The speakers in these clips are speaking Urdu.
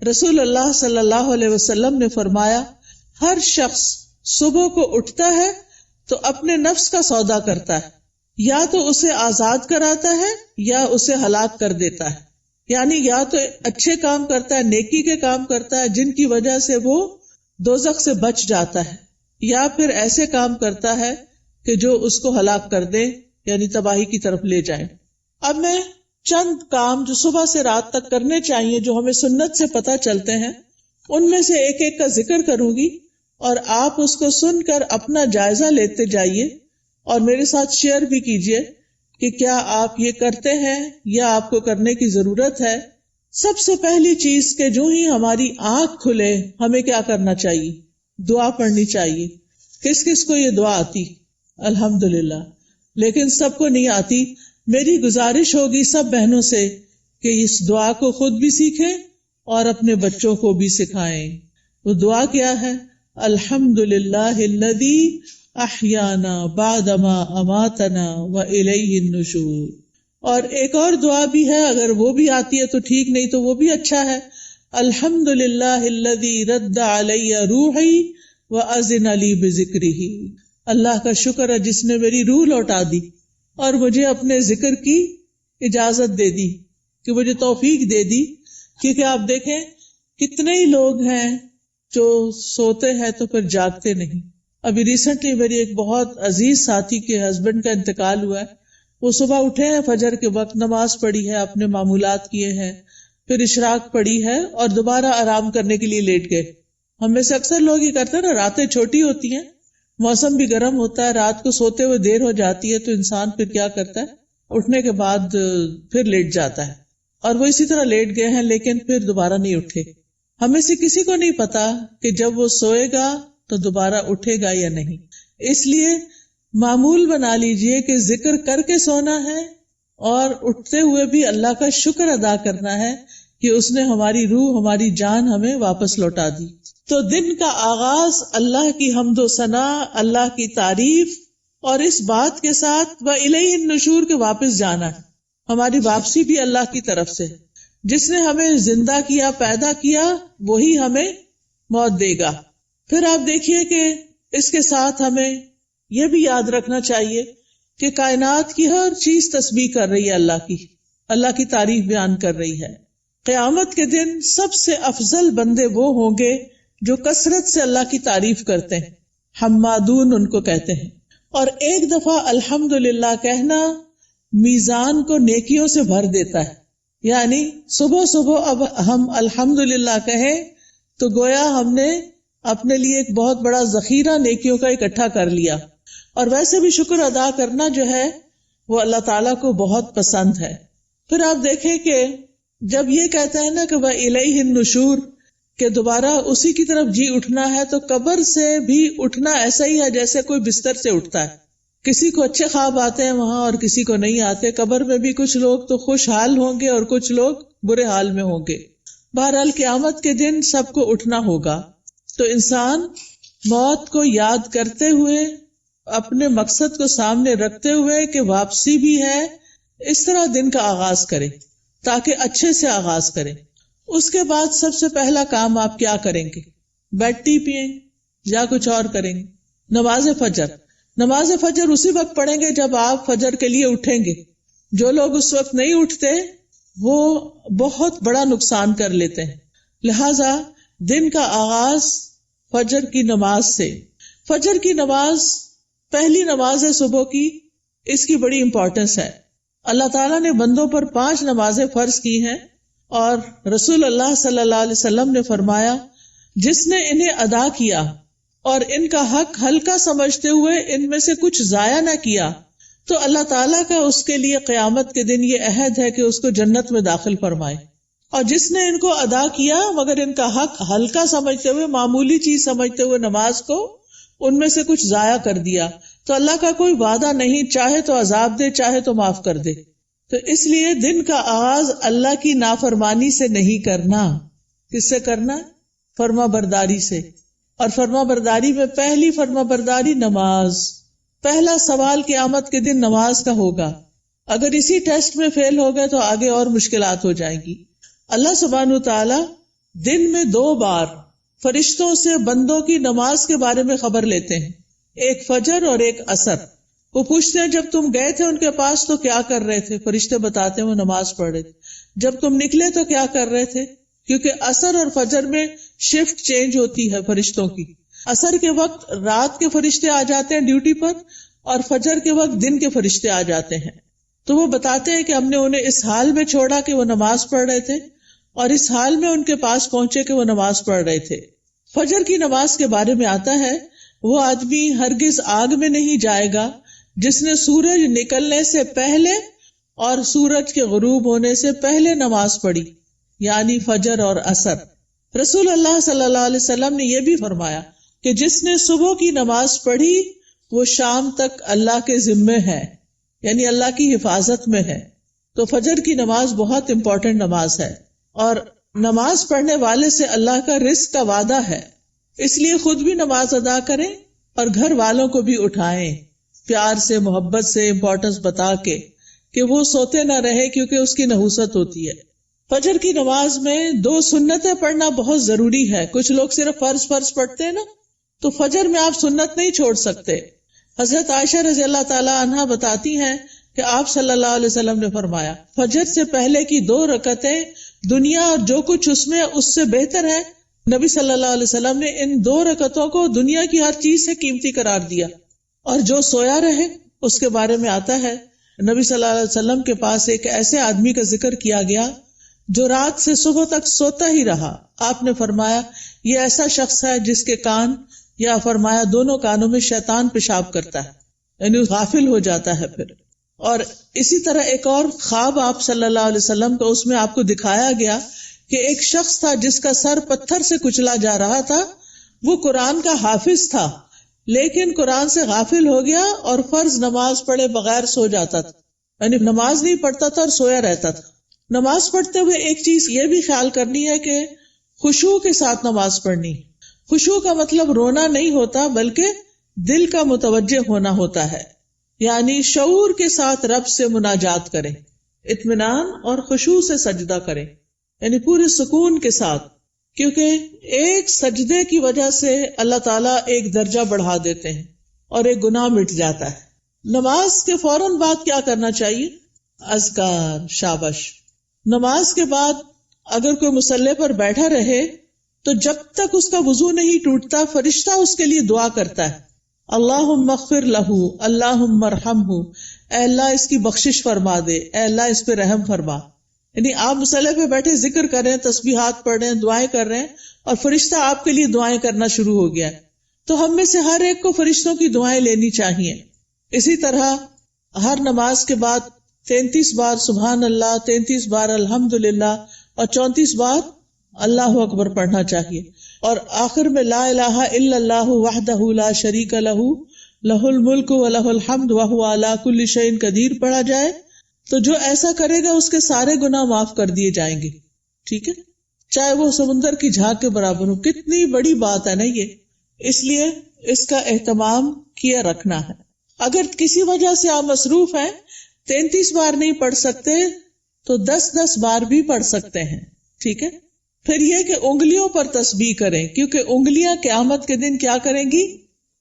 رسول اللہ صلی اللہ علیہ وسلم نے فرمایا ہر شخص صبح کو اٹھتا ہے تو اپنے نفس کا سودا کرتا ہے، یا تو اسے آزاد کراتا ہے یا اسے ہلاک کر دیتا ہے، یعنی یا تو اچھے کام کرتا ہے، نیکی کے کام کرتا ہے جن کی وجہ سے وہ دوزخ سے بچ جاتا ہے، یا پھر ایسے کام کرتا ہے کہ جو اس کو ہلاک کر دے، یعنی تباہی کی طرف لے جائیں۔ اب میں چند کام جو صبح سے رات تک کرنے چاہیے جو ہمیں سنت سے پتہ چلتے ہیں ان میں سے ایک ایک کا ذکر کروں گی، اور آپ اس کو سن کر اپنا جائزہ لیتے جائیے اور میرے ساتھ شیئر بھی کیجئے کہ کیا آپ یہ کرتے ہیں یا آپ کو کرنے کی ضرورت ہے۔ سب سے پہلی چیز کہ جو ہی ہماری آنکھ کھلے ہمیں کیا کرنا چاہیے؟ دعا پڑھنی چاہیے۔ کس کس کو یہ دعا آتی؟ الحمدللہ، لیکن سب کو نہیں آتی۔ میری گزارش ہوگی سب بہنوں سے کہ اس دعا کو خود بھی سیکھیں اور اپنے بچوں کو بھی سکھائیں۔ وہ دعا کیا ہے؟ الحمدللہ الذی احیانا بعدما اماتنا والیہ النشور۔ اور ایک اور دعا بھی ہے، اگر وہ بھی آتی ہے تو ٹھیک، نہیں تو وہ بھی اچھا ہے۔ الحمدللہ الذی رد علی روحی واذن لی بذکرہ۔ اللہ کا شکر ہے جس نے میری روح لوٹا دی اور مجھے اپنے ذکر کی اجازت دے دی، کہ مجھے توفیق دے دی۔ کیونکہ آپ دیکھیں کتنے ہی لوگ ہیں جو سوتے ہیں تو پھر جاگتے نہیں۔ ابھی ریسنٹلی میری ایک بہت عزیز ساتھی کے ہسبینڈ کا انتقال ہوا ہے۔ وہ صبح اٹھے ہیں، فجر کے وقت نماز پڑھی ہے، اپنے معمولات کیے ہیں، پھر اشراق پڑھی ہے اور دوبارہ آرام کرنے کے لیے لیٹ گئے۔ ہم میں سے اکثر لوگ یہ کرتے ہیں نا، راتیں چھوٹی ہوتی ہیں، موسم بھی گرم ہوتا ہے، رات کو سوتے ہوئے دیر ہو جاتی ہے تو انسان پھر کیا کرتا ہے، اٹھنے کے بعد پھر لیٹ جاتا ہے، اور وہ اسی طرح لیٹ گئے ہیں لیکن پھر دوبارہ نہیں اٹھے۔ ہمیں سے کسی کو نہیں پتا کہ جب وہ سوئے گا تو دوبارہ اٹھے گا یا نہیں۔ اس لیے معمول بنا لیجئے کہ ذکر کر کے سونا ہے اور اٹھتے ہوئے بھی اللہ کا شکر ادا کرنا ہے کہ اس نے ہماری روح، ہماری جان ہمیں واپس لوٹا دی۔ تو دن کا آغاز اللہ کی حمد و ثنا، اللہ کی تعریف، اور اس بات کے ساتھ وَإِلَيْهِ النُّشُورُ کے واپس جانا ہے۔ ہماری واپسی بھی اللہ کی طرف سے۔ جس نے ہمیں زندہ کیا، پیدا کیا، وہی ہمیں موت دے گا۔ پھر آپ دیکھیے کہ اس کے ساتھ ہمیں یہ بھی یاد رکھنا چاہیے کہ کائنات کی ہر چیز تسبیح کر رہی ہے اللہ کی تعریف بیان کر رہی ہے۔ قیامت کے دن سب سے افضل بندے وہ ہوں گے جو کثرت سے اللہ کی تعریف کرتے ہیں، حمادون ان کو کہتے ہیں۔ اور ایک دفعہ الحمدللہ کہنا میزان کو نیکیوں سے بھر دیتا ہے، یعنی صبح صبح اب ہم الحمدللہ کہیں تو گویا ہم نے اپنے لیے ایک بہت بڑا ذخیرہ نیکیوں کا اکٹھا کر لیا۔ اور ویسے بھی شکر ادا کرنا جو ہے وہ اللہ تعالیٰ کو بہت پسند ہے۔ پھر آپ دیکھیں کہ جب یہ کہتا ہے نا کہ وَإِلَيْهِ النُّشُورُ، کہ دوبارہ اسی کی طرف جی اٹھنا ہے، تو قبر سے بھی اٹھنا ایسا ہی ہے جیسے کوئی بستر سے اٹھتا ہے۔ کسی کو اچھے خواب آتے ہیں وہاں اور کسی کو نہیں آتے۔ قبر میں بھی کچھ لوگ تو خوشحال ہوں گے اور کچھ لوگ برے حال میں ہوں گے۔ بہرحال قیامت کے دن سب کو اٹھنا ہوگا، تو انسان موت کو یاد کرتے ہوئے، اپنے مقصد کو سامنے رکھتے ہوئے کہ واپسی بھی ہے، اس طرح دن کا آغاز کرے تاکہ اچھے سے آغاز کرے۔ اس کے بعد سب سے پہلا کام آپ کیا کریں گے؟ بیڈ ٹی پئیں یا کچھ اور کریں گے؟ نماز فجر۔ نماز فجر اسی وقت پڑھیں گے جب آپ فجر کے لیے اٹھیں گے۔ جو لوگ اس وقت نہیں اٹھتے وہ بہت بڑا نقصان کر لیتے ہیں۔ لہذا دن کا آغاز فجر کی نماز سے۔ فجر کی نماز پہلی نماز ہے صبح کی، اس کی بڑی امپورٹنس ہے۔ اللہ تعالیٰ نے بندوں پر 5 نمازیں فرض کی ہیں، اور رسول اللہ صلی اللہ علیہ وسلم نے فرمایا جس نے انہیں ادا کیا اور ان کا حق ہلکا سمجھتے ہوئے ان میں سے کچھ ضائع نہ کیا تو اللہ تعالیٰ کا اس کے لیے قیامت کے دن یہ عہد ہے کہ اس کو جنت میں داخل فرمائے۔ اور جس نے ان کو ادا کیا مگر ان کا حق ہلکا سمجھتے ہوئے، معمولی چیز سمجھتے ہوئے نماز کو ان میں سے کچھ ضائع کر دیا، تو اللہ کا کوئی وعدہ نہیں، چاہے تو عذاب دے چاہے تو معاف کر دے۔ تو اس لیے دن کا آغاز اللہ کی نافرمانی سے نہیں کرنا۔ کس سے کرنا؟ فرما برداری سے۔ اور فرما برداری میں پہلی فرما برداری نماز۔ پہلا سوال قیامت کے دن نماز کا ہوگا۔ اگر اسی ٹیسٹ میں فیل ہو گئے تو آگے اور مشکلات ہو جائیں گی۔ اللہ سبحانہ تعالی دن میں 2 بار فرشتوں سے بندوں کی نماز کے بارے میں خبر لیتے ہیں، ایک فجر اور ایک عصر۔ وہ پوچھتے ہیں جب تم گئے تھے ان کے پاس تو کیا کر رہے تھے؟ فرشتے بتاتے ہیں وہ نماز پڑھ رہے تھے۔ جب تم نکلے تو کیا کر رہے تھے؟ کیونکہ عصر اور فجر میں شفٹ چینج ہوتی ہے فرشتوں کی۔ عصر کے وقت رات کے فرشتے آ جاتے ہیں ڈیوٹی پر، اور فجر کے وقت دن کے فرشتے آ جاتے ہیں۔ تو وہ بتاتے ہیں کہ ہم نے انہیں اس حال میں چھوڑا کہ وہ نماز پڑھ رہے تھے، اور اس حال میں ان کے پاس پہنچے کہ وہ نماز پڑھ رہے تھے۔ فجر کی نماز کے بارے میں آتا ہے، وہ آدمی ہرگز آگ میں نہیں جائے گا جس نے سورج نکلنے سے پہلے اور سورج کے غروب ہونے سے پہلے نماز پڑھی، یعنی فجر اور عصر۔ رسول اللہ صلی اللہ علیہ وسلم نے یہ بھی فرمایا کہ جس نے صبح کی نماز پڑھی وہ شام تک اللہ کے ذمے ہے، یعنی اللہ کی حفاظت میں ہے۔ تو فجر کی نماز بہت امپورٹنٹ نماز ہے، اور نماز پڑھنے والے سے اللہ کا رزق کا وعدہ ہے، اس لیے خود بھی نماز ادا کریں اور گھر والوں کو بھی اٹھائیں، پیار سے، محبت سے، امپورٹنس بتا کے کہ وہ سوتے نہ رہے، کیونکہ اس کی نحوست ہوتی ہے۔ فجر کی نماز میں 2 سنتیں پڑھنا بہت ضروری ہے۔ کچھ لوگ صرف فرض پڑھتے ہیں نا، تو فجر میں آپ سنت نہیں چھوڑ سکتے۔ حضرت عائشہ رضی اللہ تعالی عنہا بتاتی ہیں کہ آپ صلی اللہ علیہ وسلم نے فرمایا، فجر سے پہلے کی 2 رکعتیں دنیا اور جو کچھ اس میں اس سے بہتر ہے۔ نبی صلی اللہ علیہ وسلم نے ان 2 رکعتوں کو دنیا کی ہر چیز سے قیمتی قرار دیا۔ اور جو سویا رہے اس کے بارے میں آتا ہے، نبی صلی اللہ علیہ وسلم کے پاس ایک ایسے آدمی کا ذکر کیا گیا جو رات سے صبح تک سوتا ہی رہا۔ آپ نے فرمایا یہ ایسا شخص ہے جس کے کان، یا فرمایا دونوں کانوں میں شیطان پیشاب کرتا ہے، یعنی غافل ہو جاتا ہے پھر۔ اور اسی طرح ایک اور خواب آپ صلی اللہ علیہ وسلم کا، اس میں آپ کو دکھایا گیا کہ ایک شخص تھا جس کا سر پتھر سے کچلا جا رہا تھا۔ وہ قرآن کا حافظ تھا، لیکن قرآن سے غافل ہو گیا اور فرض نماز پڑھے بغیر سو جاتا تھا، یعنی نماز نہیں پڑھتا تھا اور سویا رہتا تھا۔ نماز پڑھتے ہوئے ایک چیز یہ بھی خیال کرنی ہے کہ خشوع کے ساتھ نماز پڑھنی۔ خشوع کا مطلب رونا نہیں ہوتا، بلکہ دل کا متوجہ ہونا ہوتا ہے، یعنی شعور کے ساتھ رب سے مناجات کریں، اطمینان اور خشوع سے سجدہ کریں، یعنی پورے سکون کے ساتھ، کیونکہ ایک سجدے کی وجہ سے اللہ تعالیٰ ایک درجہ بڑھا دیتے ہیں اور ایک گناہ مٹ جاتا ہے۔ نماز کے فوراً بعد کیا کرنا چاہیے؟ اذکار، شابش۔ نماز کے بعد اگر کوئی مصلی پر بیٹھا رہے تو جب تک اس کا وضو نہیں ٹوٹتا فرشتہ اس کے لیے دعا کرتا ہے، اللہم اغفر لہ، اللہم ارحمہ، اے اللہ اس کی بخشش فرما دے، اے اللہ اس پہ رحم فرما۔ یعنی آپ مصلی پہ بیٹھے ذکر کر رہے ہیں، تسبیحات پڑھ رہے ہیں، دعائیں کر رہے ہیں، اور فرشتہ آپ کے لیے دعائیں کرنا شروع ہو گیا ہے۔ تو ہم میں سے ہر ایک کو فرشتوں کی دعائیں لینی چاہیے۔ اسی طرح ہر نماز کے بعد 33 بار سبحان اللہ، 33 بار الحمدللہ، اور 34 بار اللہ اکبر پڑھنا چاہیے، اور آخر میں لا الہ الا اللہ وحدہ لا شریک لہ لہ الملک و لہ الحمد وہو علی کل شیء قدیر پڑھا جائے تو جو ایسا کرے گا اس کے سارے گناہ معاف کر دیے جائیں گے۔ ٹھیک ہے، چاہے وہ سمندر کی جھاگ کے برابر ہو۔ کتنی بڑی بات ہے نا یہ، اس لیے اس کا اہتمام کیا رکھنا ہے۔ اگر کسی وجہ سے آپ مصروف ہیں، 33 بار نہیں پڑھ سکتے تو 10 بار بھی پڑھ سکتے ہیں۔ ٹھیک ہے، پھر یہ کہ انگلیوں پر تسبیح کریں، کیونکہ انگلیاں قیامت کے دن کیا کریں گی؟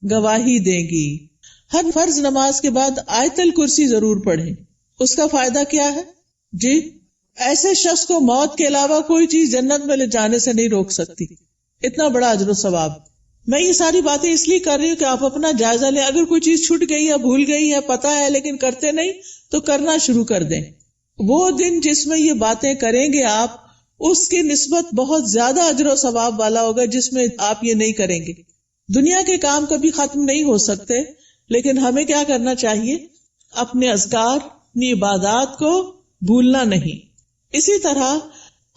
گواہی دیں گی۔ ہر فرض نماز کے بعد آیت الکرسی ضرور پڑھیں۔ اس کا فائدہ کیا ہے؟ جی، ایسے شخص کو موت کے علاوہ کوئی چیز جنت میں لے جانے سے نہیں روک سکتی، اتنا بڑا اجر و ثواب۔ میں یہ ساری باتیں اس لیے کر رہی ہوں کہ آپ اپنا جائزہ لیں۔ اگر کوئی چیز چھوٹ گئی ہے، بھول گئی ہے، پتہ ہے لیکن کرتے نہیں، تو کرنا شروع کر دیں۔ وہ دن جس میں یہ باتیں کریں گے آپ، اس کی نسبت بہت زیادہ اجر و ثواب والا ہوگا جس میں آپ یہ نہیں کریں گے۔ دنیا کے کام کبھی ختم نہیں ہو سکتے، لیکن ہمیں کیا کرنا چاہیے؟ اپنے اذکار، اپنی عبادات کو بھولنا نہیں۔ اسی طرح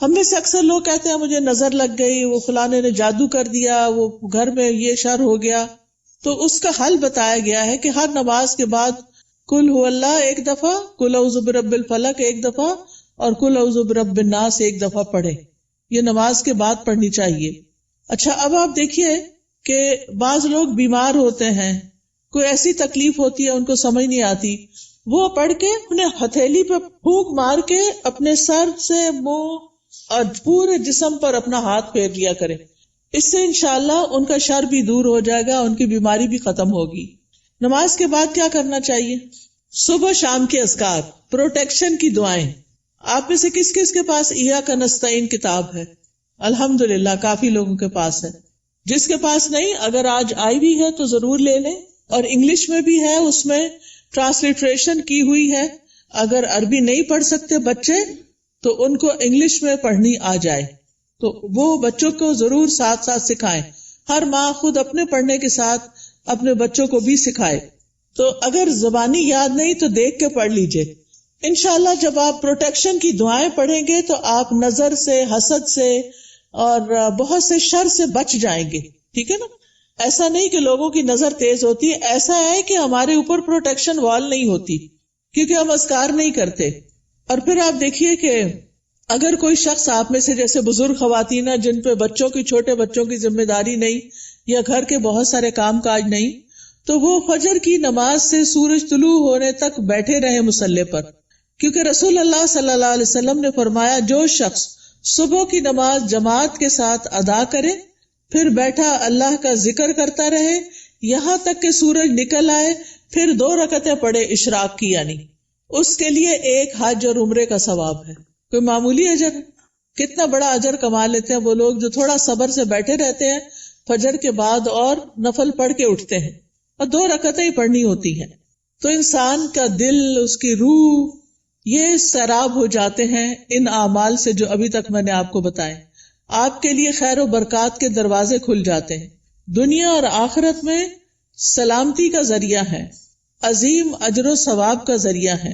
ہم میں سے اکثر لوگ کہتے ہیں مجھے نظر لگ گئی، وہ فلانے نے جادو کر دیا، وہ گھر میں یہ شر ہو گیا۔ تو اس کا حل بتایا گیا ہے کہ ہر نماز کے بعد قل هو اللہ 1 دفعہ، قل اعوذ برب الفلق 1 دفعہ، اور قل اعوذ برب الناس 1 دفعہ پڑھیں۔ یہ نماز کے بعد پڑھنی چاہیے۔ اچھا، اب آپ دیکھیے کہ بعض لوگ بیمار ہوتے ہیں، کوئی ایسی تکلیف ہوتی ہے ان کو سمجھ نہیں آتی، وہ پڑھ کے اپنے ہتھیلی پہ پھونک مار کے اپنے سر سے، منہ اور پورے جسم پر اپنا ہاتھ پھیر لیا کریں. اس سے انشاءاللہ ان کا شر بھی دور ہو جائے گا، ان کی بیماری بھی ختم ہوگی. نماز کے بعد کیا کرنا چاہیے؟ صبح شام کے اذکار، پروٹیکشن کی دعائیں. آپ میں سے کس کس کے پاس ایاک نستعین کتاب ہے؟ الحمدللہ کافی لوگوں کے پاس ہے. جس کے پاس نہیں، اگر آج آئی بھی ہے تو ضرور لے لیں. اور انگلش میں بھی ہے، اس میں ٹرانسلیٹریشن کی ہوئی ہے. اگر عربی نہیں پڑھ سکتے بچے تو ان کو انگلش میں پڑھنی آ جائے تو وہ بچوں کو ضرور ساتھ ساتھ سکھائیں. ہر ماں خود اپنے پڑھنے کے ساتھ اپنے بچوں کو بھی سکھائے. تو اگر زبانی یاد نہیں تو دیکھ کے پڑھ لیجئے. انشاءاللہ جب آپ پروٹیکشن کی دعائیں پڑھیں گے تو آپ نظر سے، حسد سے اور بہت سے شر سے بچ جائیں گے. ٹھیک ہے نا؟ ایسا نہیں کہ لوگوں کی نظر تیز ہوتی ہے، ایسا ہے کہ ہمارے اوپر پروٹیکشن وال نہیں ہوتی کیونکہ ہم اذکار نہیں کرتے. اور پھر آپ دیکھیے کہ اگر کوئی شخص آپ میں سے جیسے بزرگ خواتین ہیں جن پہ بچوں کی، چھوٹے بچوں کی ذمہ داری نہیں یا گھر کے بہت سارے کام کاج نہیں، تو وہ فجر کی نماز سے سورج طلوع ہونے تک بیٹھے رہے مصلی پر. کیونکہ رسول اللہ صلی اللہ علیہ وسلم نے فرمایا جو شخص صبح کی نماز جماعت کے ساتھ ادا کرے پھر بیٹھا اللہ کا ذکر کرتا رہے یہاں تک کہ سورج نکل آئے، پھر 2 رکعتیں پڑھے اشراق کی، یعنی اس کے لیے ایک حج اور عمرے کا ثواب ہے. کوئی معمولی اجر ہے؟ کتنا بڑا اجر کما لیتے ہیں وہ لوگ جو تھوڑا صبر سے بیٹھے رہتے ہیں فجر کے بعد اور نفل پڑھ کے اٹھتے ہیں، اور 2 رکعتیں ہی پڑھنی ہوتی ہیں. تو انسان کا دل، اس کی روح، یہ سیراب ہو جاتے ہیں ان اعمال سے جو ابھی تک میں نے آپ کو بتائے. آپ کے لیے خیر و برکات کے دروازے کھل جاتے ہیں، دنیا اور آخرت میں سلامتی کا ذریعہ ہے، عظیم اجر و ثواب کا ذریعہ ہے،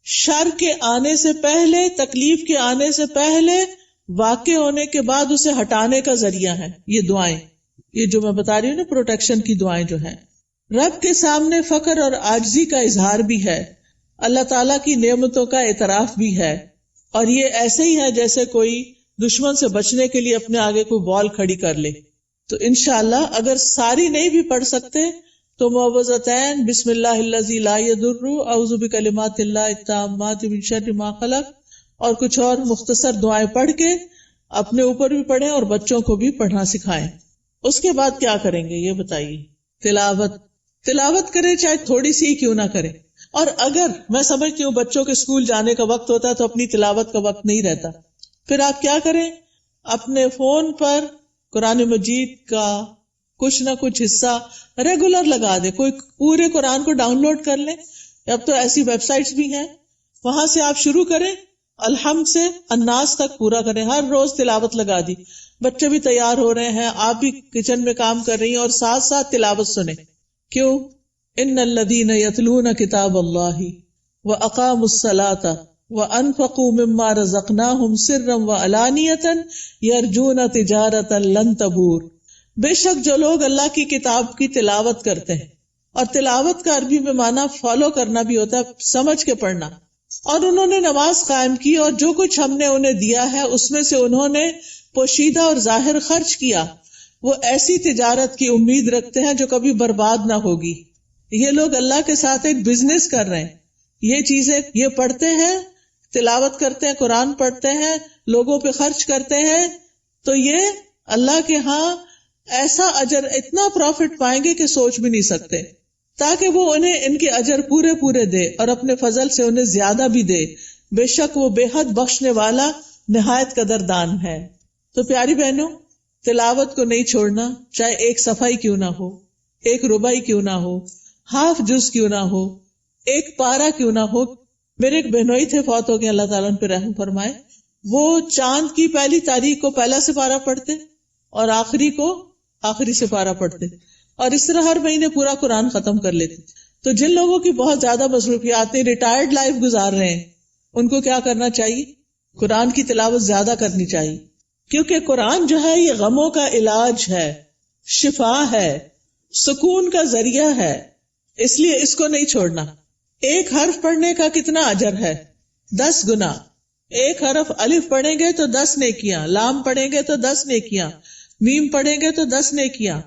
شر کے آنے سے پہلے، تکلیف کے آنے سے پہلے، واقع ہونے کے بعد اسے ہٹانے کا ذریعہ ہے. یہ دعائیں، یہ جو میں بتا رہی ہوں نا پروٹیکشن کی دعائیں جو ہیں، رب کے سامنے فقر اور عاجزی کا اظہار بھی ہے، اللہ تعالیٰ کی نعمتوں کا اعتراف بھی ہے. اور یہ ایسے ہی ہے جیسے کوئی دشمن سے بچنے کے لیے اپنے آگے کوئی بال کھڑی کر لے. تو انشاءاللہ اگر ساری نہیں بھی پڑھ سکتے تو معوذتین، بسم اللہ الذی لا یضر، اعوذ بکلمات اللہ التامات من شر ما خلق، اور کچھ اور مختصر دعائیں پڑھ کے اپنے اوپر بھی پڑھیں اور بچوں کو بھی پڑھنا سکھائیں. اس کے بعد کیا کریں گے یہ بتائیے؟ تلاوت کریں، چاہے تھوڑی سی کیوں نہ کریں. اور اگر میں سمجھتی ہوں بچوں کے اسکول جانے کا وقت ہوتا ہے تو اپنی تلاوت کا وقت نہیں رہتا، پھر آپ کیا کریں؟ اپنے فون پر قرآن مجید کا کچھ نہ کچھ حصہ ریگولر لگا دیں. کوئی پورے قرآن کو ڈاؤن لوڈ کر لیں، اب تو ایسی ویب سائٹس بھی ہیں، وہاں سے آپ شروع کریں، الحمد سے الناس تک پورا کریں. ہر روز تلاوت لگا دی، بچے بھی تیار ہو رہے ہیں، آپ بھی کچن میں کام کر رہی ہیں اور ساتھ ساتھ تلاوت سنیں. کیوں؟ ان الذین یتلون کتاب اللہ واقاموا الصلاۃ وانفقوا مما رزقناہم سرا وعلانیۃ یرجون تجارۃ لن تبور. بے شک جو لوگ اللہ کی کتاب کی تلاوت کرتے ہیں، اور تلاوت کا عربی میں معنی فالو کرنا بھی ہوتا ہے، سمجھ کے پڑھنا، اور انہوں نے نماز قائم کی اور جو کچھ ہم نے انہیں دیا ہے اس میں سے انہوں نے پوشیدہ اور ظاہر خرچ کیا، وہ ایسی تجارت کی امید رکھتے ہیں جو کبھی برباد نہ ہوگی. یہ لوگ اللہ کے ساتھ ایک بزنس کر رہے ہیں. یہ چیزیں یہ پڑھتے ہیں، تلاوت کرتے ہیں، قرآن پڑھتے ہیں، لوگوں پہ خرچ کرتے ہیں، تو یہ اللہ کے ہاں ایسا اجر، اتنا پروفٹ پائیں گے کہ سوچ بھی نہیں سکتے، تاکہ وہ انہیں ان کے اجر پورے پورے دے اور اپنے فضل سے انہیں زیادہ بھی دے. بے شک وہ بے حد بخشنے والا نہایت قدردان ہے. تو پیاری بہنوں، تلاوت کو نہیں چھوڑنا، چاہے ایک صفحہ ہی کیوں نہ ہو، ایک ربع ہی کیوں نہ ہو، ہاف جز کیوں نہ ہو، ایک پارہ کیوں نہ ہو. میرے ایک بہنوئی تھے، فوت ہو گئے، اللہ تعالیٰ ان پہ رحم فرمائے. وہ چاند کی پہلی تاریخ کو پہلا سپارہ پڑھتے اور آخری کو آخری سپارہ پڑھتے، اور اس طرح ہر مہینے پورا قرآن ختم کر لیتے. تو جن لوگوں کی بہت زیادہ مصروفیات ہیں، ریٹائرڈ لائف گزار رہے ہیں، ان کو کیا کرنا چاہیے؟ قرآن کی تلاوت زیادہ کرنی چاہیے، کیونکہ قرآن جو ہے یہ غموں کا علاج ہے، شفا ہے، سکون کا ذریعہ ہے، اس لیے اس کو نہیں چھوڑنا. ایک حرف پڑھنے کا کتنا اجر ہے؟ 10 گنا. ایک حرف الف پڑھیں گے تو 10 نیکیاں، لام پڑھیں گے تو 10 نیکیاں، میم پڑھیں گے تو 10 نیکیاں.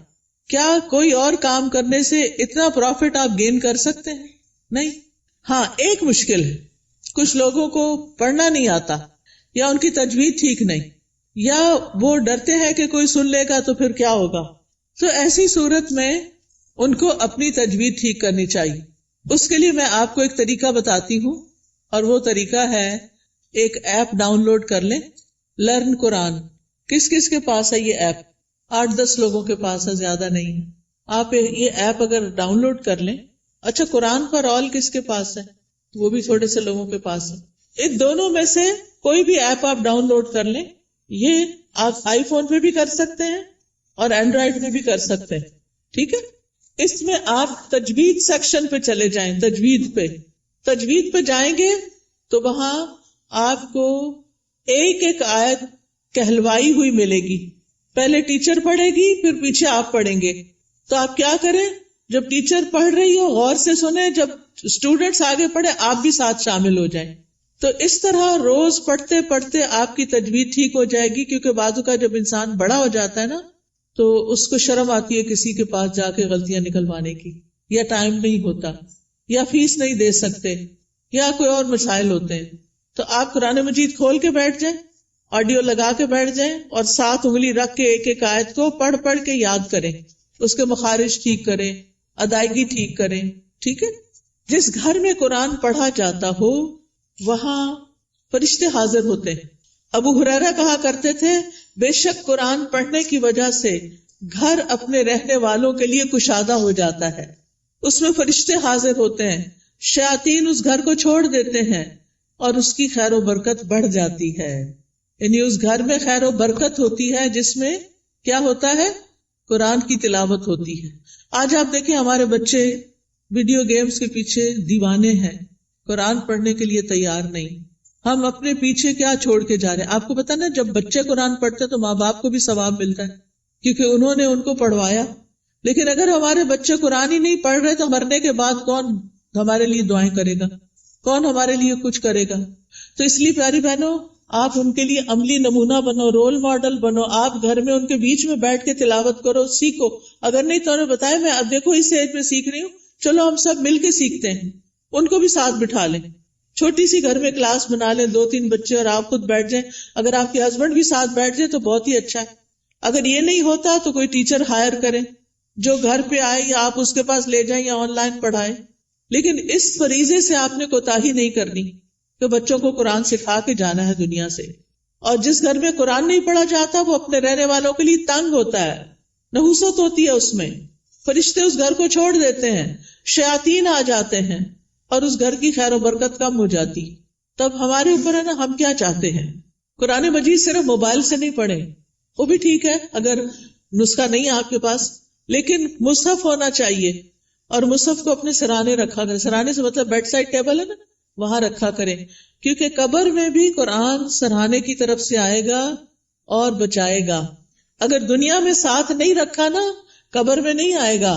کیا کوئی اور کام کرنے سے اتنا پروفٹ آپ گین کر سکتے ہیں؟ نہیں. ہاں ایک مشکل ہے، کچھ لوگوں کو پڑھنا نہیں آتا، یا ان کی تجوید ٹھیک نہیں، یا وہ ڈرتے ہیں کہ کوئی سن لے گا تو پھر کیا ہوگا. تو ایسی صورت میں ان کو اپنی تجوید ٹھیک کرنی چاہیے. اس کے لیے میں آپ کو ایک طریقہ بتاتی ہوں، اور وہ طریقہ ہے ایک ایپ ڈاؤن لوڈ کر لیں، لرن قرآن. کس کس کے پاس ہے یہ ایپ؟ 8-10 لوگوں کے پاس ہے، زیادہ نہیں ہے. آپ یہ ایپ اگر ڈاؤن لوڈ کر لیں. اچھا، قرآن پر آل کس کے پاس ہے؟ وہ بھی تھوڑے سے لوگوں کے پاس ہے. ان دونوں میں سے کوئی بھی ایپ آپ ڈاؤن لوڈ کر لیں. یہ آپ آئی فون پہ بھی کر سکتے ہیں اور اینڈرائڈ پہ بھی کر سکتے ہیں. ٹھیک ہے، اس میں آپ تجوید سیکشن پہ چلے جائیں. تجوید پہ جائیں گے تو وہاں آپ کو ایک ایک آیت کہلوائی ہوئی ملے گی. پہلے ٹیچر پڑھے گی، پھر پیچھے آپ پڑھیں گے. تو آپ کیا کریں، جب ٹیچر پڑھ رہی ہو غور سے سنیں، جب اسٹوڈنٹس آگے پڑھے آپ بھی ساتھ شامل ہو جائیں. تو اس طرح روز پڑھتے پڑھتے آپ کی تجوید ٹھیک ہو جائے گی. کیونکہ بعض کا جب انسان بڑا ہو جاتا ہے نا، تو اس کو شرم آتی ہے کسی کے پاس جا کے غلطیاں نکلوانے کی، یا ٹائم نہیں ہوتا، یا فیس نہیں دے سکتے، یا کوئی اور مسائل ہوتے ہیں. تو آپ قرآن مجید کھول کے بیٹھ جائیں، آڈیو لگا کے بیٹھ جائیں، اور 7 انگلی رکھ کے ایک ایک آیت کو پڑھ پڑھ کے یاد کریں. اس کے مخارج ٹھیک کریں، ادائیگی ٹھیک کریں. ٹھیک ہے، جس گھر میں قرآن پڑھا جاتا ہو وہاں فرشتے حاضر ہوتے ہیں. ابو ہریرہ کہا کرتے تھے، بے شک قرآن پڑھنے کی وجہ سے گھر اپنے رہنے والوں کے لیے کشادہ ہو جاتا ہے. اس میں فرشتے حاضر ہوتے ہیں، شیاطین اس گھر کو چھوڑ دیتے ہیں اور اس کی خیر و برکت بڑھ جاتی ہے. یعنی اس گھر میں خیر و برکت ہوتی ہے جس میں کیا ہوتا ہے، قرآن کی تلاوت ہوتی ہے. آج آپ دیکھیں ہمارے بچے ویڈیو گیمز کے پیچھے دیوانے ہیں، قرآن پڑھنے کے لیے تیار نہیں. ہم اپنے پیچھے کیا چھوڑ کے جا رہے ہیں؟ آپ کو پتا نا، جب بچے قرآن پڑھتے تو ماں باپ کو بھی ثواب ملتا ہے کیونکہ انہوں نے ان کو پڑھوایا. لیکن اگر ہمارے بچے قرآن ہی نہیں پڑھ رہے تو مرنے کے بعد کون ہمارے لیے دعائیں کرے گا، کون ہمارے لیے کچھ کرے گا؟ تو اس لیے پیاری بہنوں، آپ ان کے لیے عملی نمونہ بنو، رول ماڈل بنو. آپ گھر میں ان کے بیچ میں بیٹھ کے تلاوت کرو، سیکھو. اگر نہیں تو انہیں بتائے، میں اب دیکھو اس ایج میں سیکھ رہی ہوں، چلو ہم سب مل کے سیکھتے ہیں. ان کو بھی ساتھ بٹھا لیں، چھوٹی سی گھر میں کلاس بنا لیں، 2-3 بچے اور آپ خود بیٹھ جائیں. اگر آپ کے ہسبینڈ بھی ساتھ بیٹھ جائے تو بہت ہی اچھا ہے. اگر یہ نہیں ہوتا تو کوئی ٹیچر ہائر کریں جو گھر پہ آئے، یا آپ اس کے پاس لے جائیں یا آن لائن پڑھائیں. لیکن اس فریضے سے آپ نے کوتاہی نہیں کرنی کہ بچوں کو قرآن سکھا کے جانا ہے دنیا سے. اور جس گھر میں قرآن نہیں پڑھا جاتا وہ اپنے رہنے والوں کے لیے تنگ ہوتا ہے، نحوست ہوتی ہے اس میں. فرشتے اس گھر کو چھوڑ دیتے ہیں، شیاطین آ جاتے ہیں اور اس گھر کی خیر و برکت کم ہو جاتی. تب ہمارے اوپر ہے نا، ہم کیا چاہتے ہیں. قرآن مجید صرف موبائل سے نہیں پڑھیں، وہ بھی ٹھیک ہے اگر نسخہ نہیں ہے آپ کے پاس، لیکن مصحف ہونا چاہیے. اور مصحف کو اپنے سرانے رکھا کریں. سرانے سے مطلب بیڈ سائڈ ٹیبل ہے نا، وہاں رکھا کریں. کیونکہ قبر میں بھی قرآن سرہانے کی طرف سے آئے گا اور بچائے گا. اگر دنیا میں ساتھ نہیں رکھا نا، قبر میں نہیں آئے گا.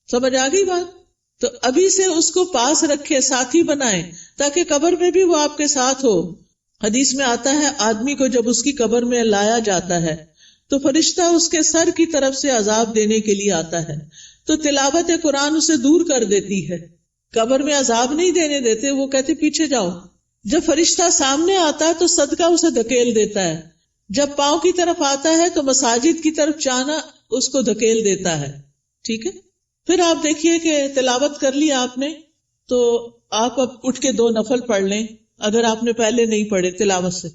سمجھ آ گئی بات؟ تو ابھی سے اس کو پاس رکھے، ساتھی بنائیں تاکہ قبر میں بھی وہ آپ کے ساتھ ہو. حدیث میں آتا ہے، آدمی کو جب اس کی قبر میں لایا جاتا ہے تو فرشتہ اس کے سر کی طرف سے عذاب دینے کے لیے آتا ہے. تو تلاوت قرآن اسے دور کر دیتی ہے. قبر میں عذاب نہیں دینے دیتے، وہ کہتے پیچھے جاؤ. جب فرشتہ سامنے آتا ہے تو صدقہ اسے دھکیل دیتا ہے. جب پاؤں کی طرف آتا ہے تو مساجد کی طرف جانا اس کو دھکیل دیتا ہے. ٹھیک ہے، پھر آپ دیکھیے کہ تلاوت کر لی آپ نے، تو آپ اب اٹھ کے 2 نفل پڑھ لیں اگر آپ نے پہلے نہیں پڑھے تلاوت سے.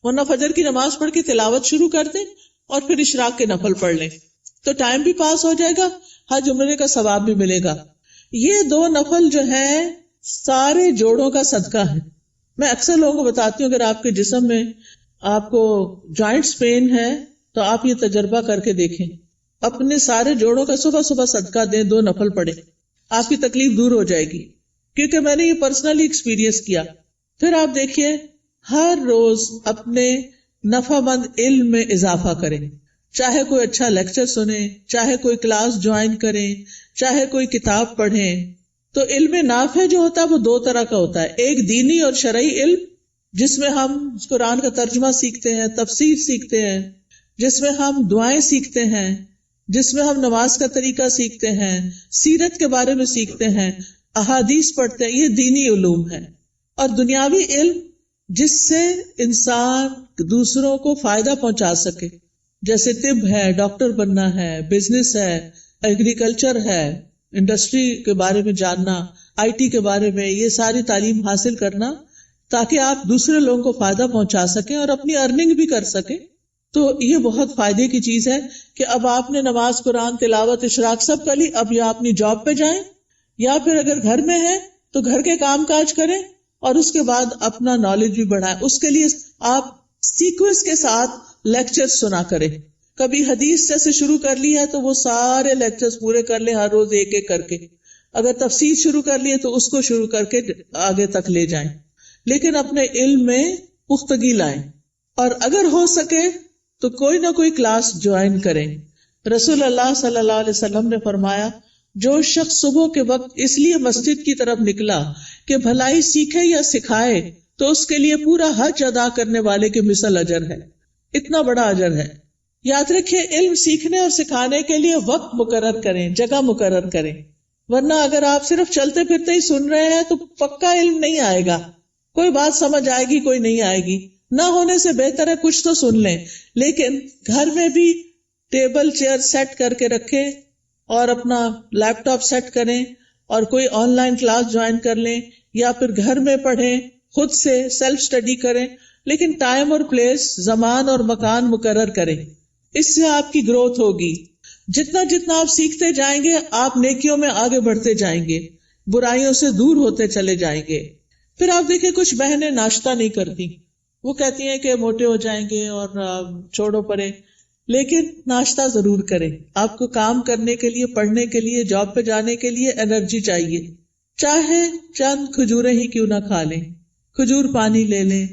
ورنہ فجر کی نماز پڑھ کے تلاوت شروع کر دیں اور پھر اشراق کے نفل پڑھ لیں، تو ٹائم بھی پاس ہو جائے گا، حج عمرے کا ثواب بھی ملے گا. یہ 2 نفل جو ہیں سارے جوڑوں کا صدقہ ہے. میں اکثر لوگوں کو بتاتی ہوں، اگر آپ کے جسم میں آپ کو جوائنٹس پین ہے تو آپ یہ تجربہ کر کے دیکھیں، اپنے سارے جوڑوں کا صبح صبح صدقہ دیں، 2 نفل پڑھیں، آپ کی تکلیف دور ہو جائے گی. کیونکہ میں نے یہ پرسنلی ایکسپیرینس کیا. پھر آپ دیکھیے، ہر روز اپنے نفع مند علم میں اضافہ کریں. چاہے کوئی اچھا لیکچر سنیں، چاہے کوئی کلاس جوائن کریں، چاہے کوئی کتاب پڑھیں. تو علم نافع جو ہوتا ہے وہ 2 طرح کا ہوتا ہے. ایک دینی اور شرعی علم، جس میں ہم قرآن کا ترجمہ سیکھتے ہیں، تفسیر سیکھتے ہیں، جس میں ہم دعائیں سیکھتے ہیں، جس میں ہم نماز کا طریقہ سیکھتے ہیں، سیرت کے بارے میں سیکھتے ہیں، احادیث پڑھتے ہیں. یہ دینی علوم ہے. اور دنیاوی علم جس سے انسان دوسروں کو فائدہ پہنچا سکے، جیسے طب ہے، ڈاکٹر بننا ہے، بزنس ہے، ایگریکلچر ہے، انڈسٹری کے بارے میں جاننا، آئی ٹی کے بارے میں، یہ ساری تعلیم حاصل کرنا تاکہ آپ دوسرے لوگوں کو فائدہ پہنچا سکیں اور اپنی ارننگ بھی کر سکیں. تو یہ بہت فائدے کی چیز ہے کہ اب آپ نے نماز، قرآن تلاوت، اشراق سب کر لی، اب یا اپنی جاب پہ جائیں یا پھر اگر گھر میں ہیں تو گھر کے کام کاج کریں اور اس کے بعد اپنا نالج بھی بڑھائیں. اس کے لیے آپ سیکوینس کے ساتھ لیکچر سنا کریں. کبھی حدیث جیسے شروع کر لی ہے تو وہ سارے لیکچرز پورے کر لیں، ہر روز ایک ایک کر کے. اگر تفسیر شروع کر لی ہے تو اس کو شروع کر کے آگے تک لے جائیں، لیکن اپنے علم میں پختگی لائیں. اور اگر ہو سکے تو کوئی نہ کوئی کلاس جوائن کریں. رسول اللہ صلی اللہ علیہ وسلم نے فرمایا، جو شخص صبح کے وقت اس لیے مسجد کی طرف نکلا کہ بھلائی سیکھے یا سکھائے تو اس کے لیے پورا حج ادا کرنے والے کے مثل اجر ہے. اتنا بڑا اجر ہے. یاد رکھیں، علم سیکھنے اور سکھانے کے لیے وقت مقرر کریں، جگہ مقرر کریں، ورنہ اگر آپ صرف چلتے پھرتے ہی سن رہے ہیں تو پکا علم نہیں آئے گا. کوئی بات سمجھ آئے گی، کوئی نہیں آئے گی. نہ ہونے سے بہتر ہے کچھ تو سن لیں، لیکن گھر میں بھی ٹیبل چیئر سیٹ کر کے رکھیں اور اپنا لیپ ٹاپ سیٹ کریں اور کوئی آن لائن کلاس جوائن کر لیں یا پھر گھر میں پڑھیں، خود سے سیلف اسٹڈی کریں، لیکن ٹائم اور پلیس، زمان اور مکان مقرر کریں. اس سے آپ کی گروتھ ہوگی. جتنا جتنا آپ سیکھتے جائیں گے آپ نیکیوں میں آگے بڑھتے جائیں گے، برائیوں سے دور ہوتے چلے جائیں گے. پھر آپ دیکھیں کچھ بہنیں ناشتہ نہیں کرتی، وہ کہتی ہیں کہ موٹے ہو جائیں گے اور چھوڑو پرے، لیکن ناشتہ ضرور کریں. آپ کو کام کرنے کے لیے، پڑھنے کے لیے، جاب پہ جانے کے لیے انرجی چاہیے. چاہے چند کھجوریں ہی کیوں نہ کھا لیں، کھجور پانی لے لیں،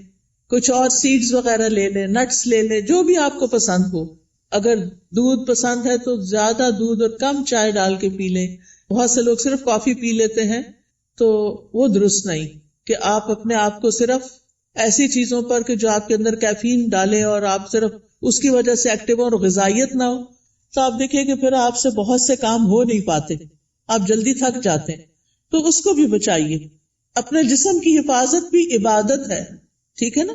کچھ اور سیڈز وغیرہ لے لیں، نٹس لے لیں، جو بھی آپ کو پسند ہو. اگر دودھ پسند ہے تو زیادہ دودھ اور کم چائے ڈال کے پی لیں. بہت سے لوگ صرف کافی پی لیتے ہیں، تو وہ درست نہیں کہ آپ اپنے آپ کو صرف ایسی چیزوں پر کہ جو آپ کے اندر کیفین ڈالے اور آپ صرف اس کی وجہ سے ایکٹیو اور غذائیت نہ ہو، تو آپ دیکھیں کہ پھر آپ سے بہت سے کام ہو نہیں پاتے، آپ جلدی تھک جاتے ہیں. تو اس کو بھی بچائیے. اپنے جسم کی حفاظت بھی عبادت ہے، ٹھیک ہے نا؟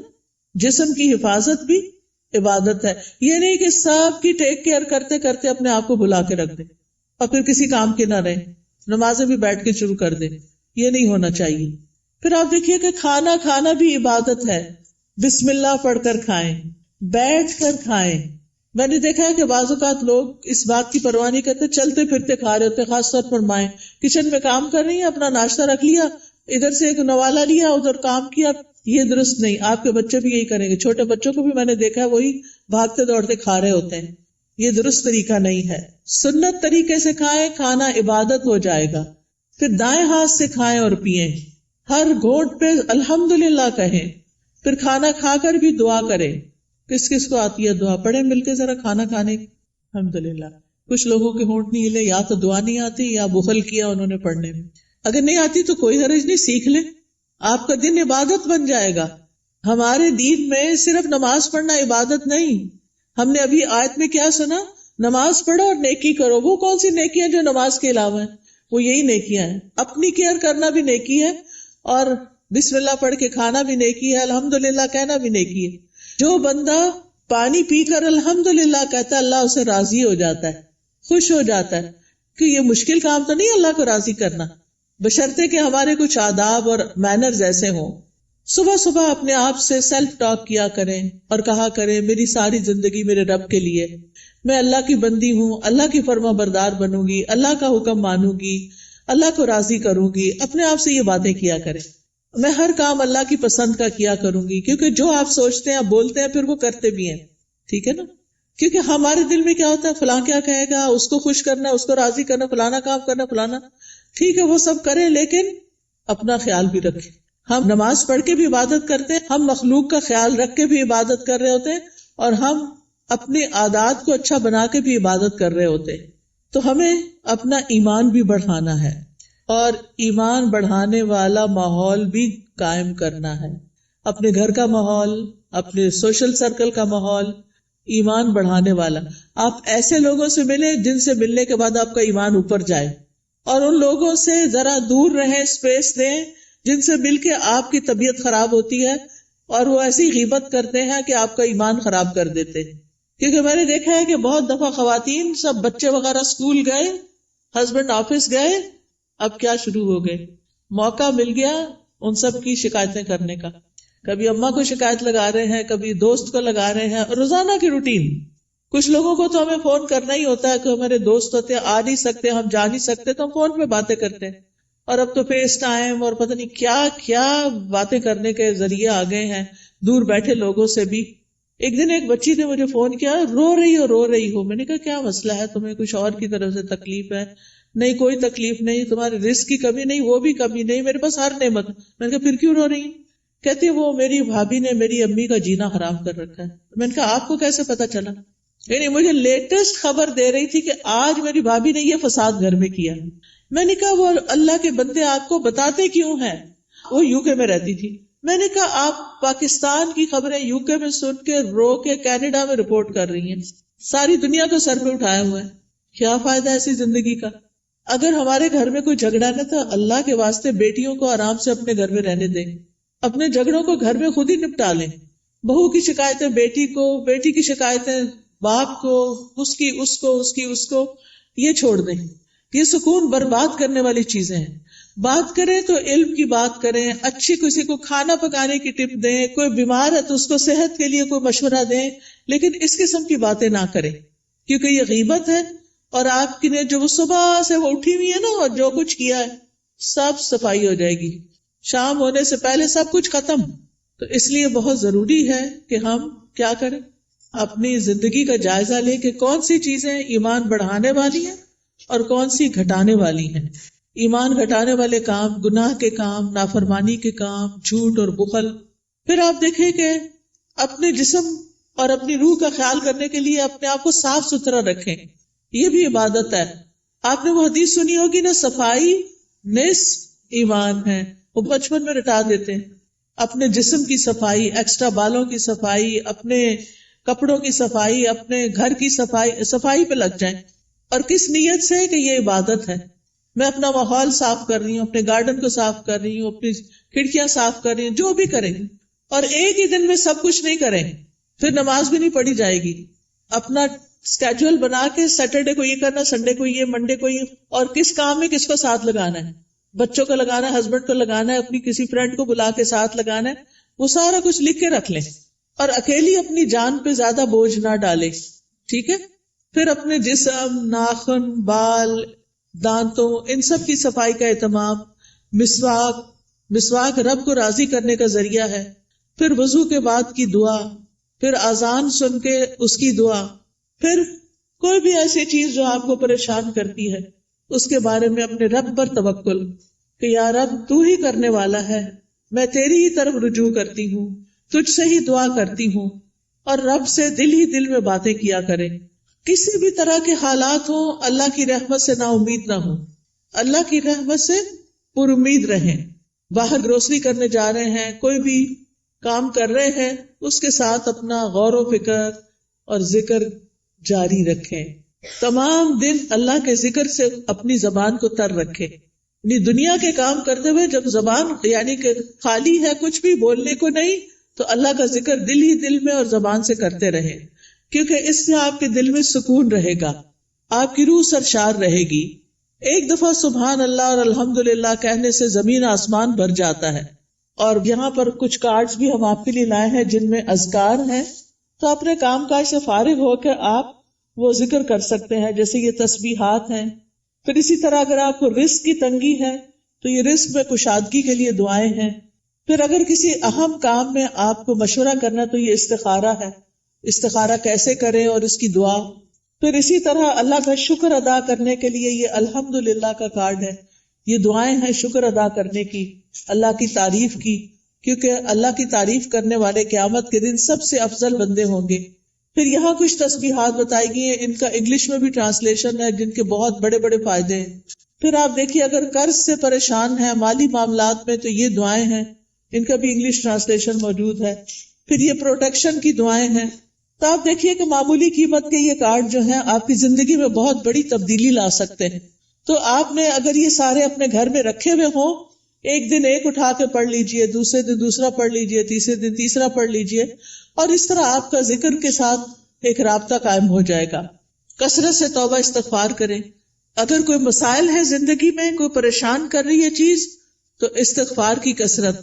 جسم کی حفاظت بھی عبادت ہے. یہ نہیں کہ سب کی ٹیک کیئر کرتے کرتے اپنے آپ کو بھلا کے رکھ دیں اور پھر کسی کام کے نہ رہیں، نمازیں بھی بیٹھ کے شروع کر دیں. یہ نہیں ہونا چاہیے. پھر آپ دیکھیے کہ کھانا بھی عبادت ہے. بسم اللہ پڑھ کر کھائیں، بیٹھ کر کھائیں. میں نے دیکھا ہے کہ بعض اوقات لوگ اس بات کی پرواہ نہیں کرتے، چلتے پھرتے کھا رہے ہوتے. خاص طور پر مائیں کچن میں کام کر رہی ہیں، اپنا ناشتہ رکھ لیا، ادھر سے ایک نوالا لیا، ادھر کام کیا. یہ درست نہیں. آپ کے بچے بھی یہی کریں گے. چھوٹے بچوں کو بھی میں نے دیکھا ہے وہی بھاگتے دوڑتے کھا رہے ہوتے ہیں. یہ درست طریقہ نہیں ہے. سنت طریقے سے کھائیں، کھانا عبادت ہو جائے گا. پھر دائیں ہاتھ سے کھائیں اور پیئیں. ہر گھونٹ پہ الحمدللہ کہیں. پھر کھانا کھا کر بھی دعا کریں. کس کس کو آتی ہے دعا؟ پڑھیں مل کے ذرا کھانا کھانے کی. الحمدللہ. کچھ لوگوں کے ہونٹ نہیں ہلے، یا تو دعا نہیں آتی یا بخل کیا انہوں نے پڑھنے میں. اگر نہیں آتی تو کوئی حرج نہیں، سیکھ لیں، آپ کا دن عبادت بن جائے گا. ہمارے دین میں صرف نماز پڑھنا عبادت نہیں. ہم نے ابھی آیت میں کیا سنا؟ نماز پڑھو اور نیکی کرو. وہ کون سی نیکی ہیں جو نماز کے علاوہ ہیں؟ وہ یہی نیکیاں ہیں. اپنی کیئر کرنا بھی نیکی ہے اور بسم اللہ پڑھ کے کھانا بھی نیکی ہے، الحمدللہ کہنا بھی نیکی ہے. جو بندہ پانی پی کر الحمدللہ کہتا ہے اللہ اسے راضی ہو جاتا ہے، خوش ہو جاتا ہے. کہ یہ مشکل کام تو نہیں اللہ کو راضی کرنا، بشرطے کہ ہمارے کچھ آداب اور مینرز ایسے ہوں. صبح صبح اپنے آپ سے سیلف ٹاک کیا کریں اور کہا کریں میری ساری زندگی میرے رب کے لیے، میں اللہ کی بندی ہوں، اللہ کی فرما بردار بنوں گی، اللہ کا حکم مانوں گی، اللہ کو راضی کروں گی. اپنے آپ سے یہ باتیں کیا کریں. میں ہر کام اللہ کی پسند کا کیا کروں گی، کیونکہ جو آپ سوچتے ہیں آپ بولتے ہیں پھر وہ کرتے بھی ہیں. ٹھیک ہے نا؟ کیونکہ ہمارے دل میں کیا ہوتا ہے، فلاں کیا کہے گا، اس کو خوش کرنا، اس کو راضی کرنا، فلانا کام کرنا، فلانا. ٹھیک ہے وہ سب کریں لیکن اپنا خیال بھی رکھیں. ہم نماز پڑھ کے بھی عبادت کرتے ہیں، ہم مخلوق کا خیال رکھ کے بھی عبادت کر رہے ہوتے ہیں، اور ہم اپنے عادات کو اچھا بنا کے بھی عبادت کر رہے ہوتے ہیں. تو ہمیں اپنا ایمان بھی بڑھانا ہے اور ایمان بڑھانے والا ماحول بھی قائم کرنا ہے. اپنے گھر کا ماحول، اپنے سوشل سرکل کا ماحول ایمان بڑھانے والا. آپ ایسے لوگوں سے ملیں جن سے ملنے کے بعد آپ کا ایمان اوپر جائے، اور ان لوگوں سے ذرا دور رہیں، اسپیس دیں جن سے مل کے آپ کی طبیعت خراب ہوتی ہے، اور وہ ایسی غیبت کرتے ہیں کہ آپ کا ایمان خراب کر دیتے ہیں. کیونکہ میں نے دیکھا ہے کہ بہت دفعہ خواتین سب بچے وغیرہ اسکول گئے، ہسبینڈ آفس گئے، اب کیا شروع ہو گئے، موقع مل گیا ان سب کی شکایتیں کرنے کا. کبھی اماں کو شکایت لگا رہے ہیں، کبھی دوست کو لگا رہے ہیں، روزانہ کی روٹین. کچھ لوگوں کو تو ہمیں فون کرنا ہی ہوتا ہے کہ ہمارے دوست ہوتے ہیں، آ نہیں سکتے، ہم جا نہیں سکتے، تو ہم فون پہ باتیں کرتے ہیں. اور اب تو فیس ٹائم اور پتہ نہیں کیا کیا باتیں کرنے کے ذریعے آ گئے ہیں دور بیٹھے لوگوں سے بھی. ایک دن ایک بچی نے مجھے فون کیا، رو رہی ہو. میں نے کہا کیا مسئلہ ہے، تمہیں کچھ اور کی طرف سے تکلیف ہے؟ نہیں کوئی تکلیف نہیں، تمہارے رزق کی کمی نہیں، وہ بھی کمی نہیں، میرے پاس ہر نعمت. میں نے کہا پھر کیوں رو رہی؟ کہتی وہ میری بھابھی نے میری امی کا جینا حرام کر رکھا ہے. میں نے کہا آپ کو کیسے پتا چلا؟ یعنی مجھے لیٹسٹ خبر دے رہی تھی کہ آج میری بھابھی نے یہ فساد گھر میں کیا. میں نے کہا وہ اللہ کے بندے آپ کو بتاتے کیوں ہیں؟ وہ یو کے میں رہتی تھی. میں نے کہا آپ پاکستان کی خبریں یو کے میں سن کے رو کے کینیڈا میں رپورٹ کر رہی ہیں، ساری دنیا کو سر پہ اٹھائے ہوئے ہیں. کیا فائدہ ایسی زندگی کا؟ اگر ہمارے گھر میں کوئی جھگڑا نہ تو اللہ کے واسطے بیٹیوں کو آرام سے اپنے گھر میں رہنے دیں، اپنے جھگڑوں کو گھر میں خود ہی نپٹا لیں. بہو کی شکایتیں بیٹی کو، بیٹی کی شکایتیں باپ کو، اس کو یہ چھوڑ دیں. یہ سکون برباد کرنے والی چیزیں ہیں. بات کریں تو علم کی بات کریں، اچھی کسی کو کھانا پکانے کی ٹپ دیں، کوئی بیمار ہے تو اس کو صحت کے لیے کوئی مشورہ دیں، لیکن اس قسم کی باتیں نہ کریں کیونکہ یہ غیبت ہے. اور آپ کی نے جو صبح سے وہ اٹھی ہوئی ہے نا اور جو کچھ کیا ہے سب صفائی ہو جائے گی، شام ہونے سے پہلے سب کچھ ختم. تو اس لیے بہت ضروری ہے کہ ہم کیا کریں، اپنی زندگی کا جائزہ لیں کہ کون سی چیزیں ایمان بڑھانے والی ہیں اور کون سی گھٹانے والی ہیں. ایمان گھٹانے والے کام، گناہ کے کام، نافرمانی کے کام، جھوٹ اور بخل. پھر آپ دیکھیں کہ اپنے جسم اور اپنی روح کا خیال کرنے کے لیے اپنے آپ کو صاف ستھرا رکھیں، یہ بھی عبادت ہے. آپ نے وہ حدیث سنی ہوگی نا، صفائی نصف ایمان ہے، وہ بچپن میں رٹا دیتے ہیں. اپنے جسم کی صفائی، ایکسٹرا بالوں کی صفائی، اپنے کپڑوں کی صفائی، اپنے گھر کی صفائی پہ لگ جائیں. اور کس نیت سے کہ یہ عبادت ہے. میں اپنا ماحول صاف کر رہی ہوں، اپنے گارڈن کو صاف کر رہی ہوں، اپنی کھڑکیاں صاف کر رہی ہوں، جو بھی کریں. اور ایک ہی دن میں سب کچھ نہیں کریں، پھر نماز بھی نہیں پڑھی جائے گی. اپنا اسکیجول بنا کے سیٹرڈے کو یہ کرنا، سنڈے کو یہ، منڈے کو یہ، اور کس کام میں کس کو ساتھ لگانا ہے، بچوں کو لگانا ہے، ہسبینڈ کو لگانا ہے، اپنی کسی فرینڈ کو بلا کے ساتھ لگانا ہے، وہ سارا کچھ لکھ کے رکھ لیں. اور اکیلی اپنی جان پہ زیادہ بوجھ نہ ڈالے، ٹھیک ہے. پھر اپنے جسم، ناخن، بال، دانتوں، ان سب کی صفائی کا اہتمام. مسواک رب کو راضی کرنے کا ذریعہ ہے. پھر وضو کے بعد کی دعا، پھر اذان سن کے اس کی دعا. پھر کوئی بھی ایسی چیز جو آپ کو پریشان کرتی ہے اس کے بارے میں اپنے رب پر توکل کہ یا رب تو ہی کرنے والا ہے، میں تیری ہی طرف رجوع کرتی ہوں، تجھ سے ہی دعا کرتی ہوں. اور رب سے دل ہی دل میں باتیں کیا کریں. کسی بھی طرح کے حالات ہوں، اللہ کی رحمت سے نا امید نہ ہوں، اللہ کی رحمت سے پر امید رہیں. باہر گروسری کرنے جا رہے ہیں، کوئی بھی کام کر رہے ہیں، اس کے ساتھ اپنا غور و فکر اور ذکر جاری رکھیں. تمام دن اللہ کے ذکر سے اپنی زبان کو تر رکھیں. یعنی دنیا کے کام کرتے ہوئے جب زبان یعنی کہ خالی ہے، کچھ بھی بولنے کو نہیں، تو اللہ کا ذکر دل ہی دل میں اور زبان سے کرتے رہیں، کیونکہ اس سے آپ کے دل میں سکون رہے گا، آپ کی روح سرشار رہے گی. ایک دفعہ سبحان اللہ اور الحمدللہ کہنے سے زمین آسمان بھر جاتا ہے. اور یہاں پر کچھ کارڈز بھی ہم آپ کے لیے لائے ہیں جن میں اذکار ہیں، تو اپنے کام کاج سے فارغ ہو کے آپ وہ ذکر کر سکتے ہیں، جیسے یہ تسبیحات ہیں. پھر اسی طرح اگر آپ کو رزق کی تنگی ہے تو یہ رزق میں کشادگی کے لیے دعائیں ہیں. پھر اگر کسی اہم کام میں آپ کو مشورہ کرنا تو یہ استخارہ ہے، استخارہ کیسے کریں اور اس کی دعا. پھر اسی طرح اللہ کا شکر ادا کرنے کے لیے یہ الحمدللہ کا کارڈ ہے، یہ دعائیں ہیں شکر ادا کرنے کی، اللہ کی تعریف کی، کیونکہ اللہ کی تعریف کرنے والے قیامت کے دن سب سے افضل بندے ہوں گے. پھر یہاں کچھ تسبیحات بتائی گئی ہیں، ان کا انگلش میں بھی ٹرانسلیشن ہے جن کے بہت بڑے بڑے فائدے ہیں. پھر آپ دیکھیے اگر قرض سے پریشان ہیں، مالی معاملات میں، تو یہ دعائیں ہیں، ان کا بھی انگلش ٹرانسلیشن موجود ہے. پھر یہ پروٹیکشن کی دعائیں ہیں. تو آپ دیکھیے کہ معمولی قیمت کے یہ کارڈ جو ہیں آپ کی زندگی میں بہت بڑی تبدیلی لا سکتے ہیں. تو آپ نے اگر یہ سارے اپنے گھر میں رکھے ہوئے ہوں ایک دن ایک اٹھا کے پڑھ لیجئے، دوسرے دن دوسرا پڑھ لیجئے، تیسرے دن تیسرا پڑھ لیجئے، اور اس طرح آپ کا ذکر کے ساتھ ایک رابطہ قائم ہو جائے گا. کثرت سے توبہ استغفار کریں. اگر کوئی مسائل ہے زندگی میں، کوئی پریشان کر رہی ہے چیز، تو استغفار کی کثرت،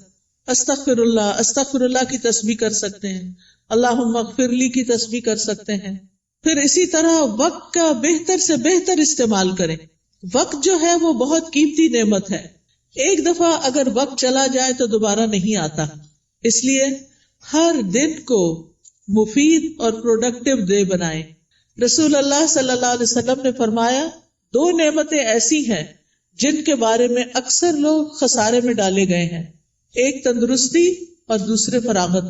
استغفر اللہ کی تسبیح کر سکتے ہیں، اللہم اغفر لی کی تسبیح کر سکتے ہیں. پھر اسی طرح وقت کا بہتر سے بہتر استعمال کریں. وقت جو ہے وہ بہت قیمتی نعمت ہے. ایک دفعہ اگر وقت چلا جائے تو دوبارہ نہیں آتا، اس لیے ہر دن کو مفید اور پروڈکٹیو ڈے بنائیں. رسول اللہ صلی اللہ علیہ وسلم نے فرمایا 2 نعمتیں ایسی ہیں جن کے بارے میں اکثر لوگ خسارے میں ڈالے گئے ہیں، ایک تندرستی اور دوسرے فراغت،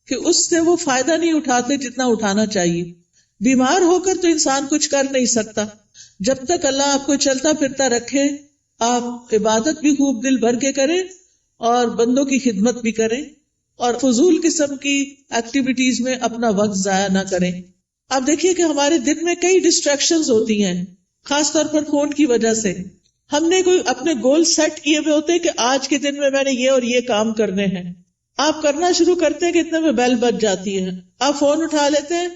کہ اس سے وہ فائدہ نہیں اٹھاتے جتنا اٹھانا چاہیے. بیمار ہو کر تو انسان کچھ کر نہیں سکتا. جب تک اللہ آپ کو چلتا پھرتا رکھے، آپ عبادت بھی خوب دل بھر کے کریں اور بندوں کی خدمت بھی کریں اور فضول قسم کی ایکٹیویٹیز میں اپنا وقت ضائع نہ کریں. آپ دیکھیے کہ ہمارے دن میں کئی ڈسٹریکشنز ہوتی ہیں، خاص طور پر فون کی وجہ سے. ہم نے کوئی اپنے گول سیٹ کیے ہوئے ہوتے کہ آج کے دن میں نے یہ اور یہ کام کرنے ہیں. آپ کرنا شروع کرتے ہیں کہ اتنے میں بیل بج جاتی ہے، آپ فون اٹھا لیتے ہیں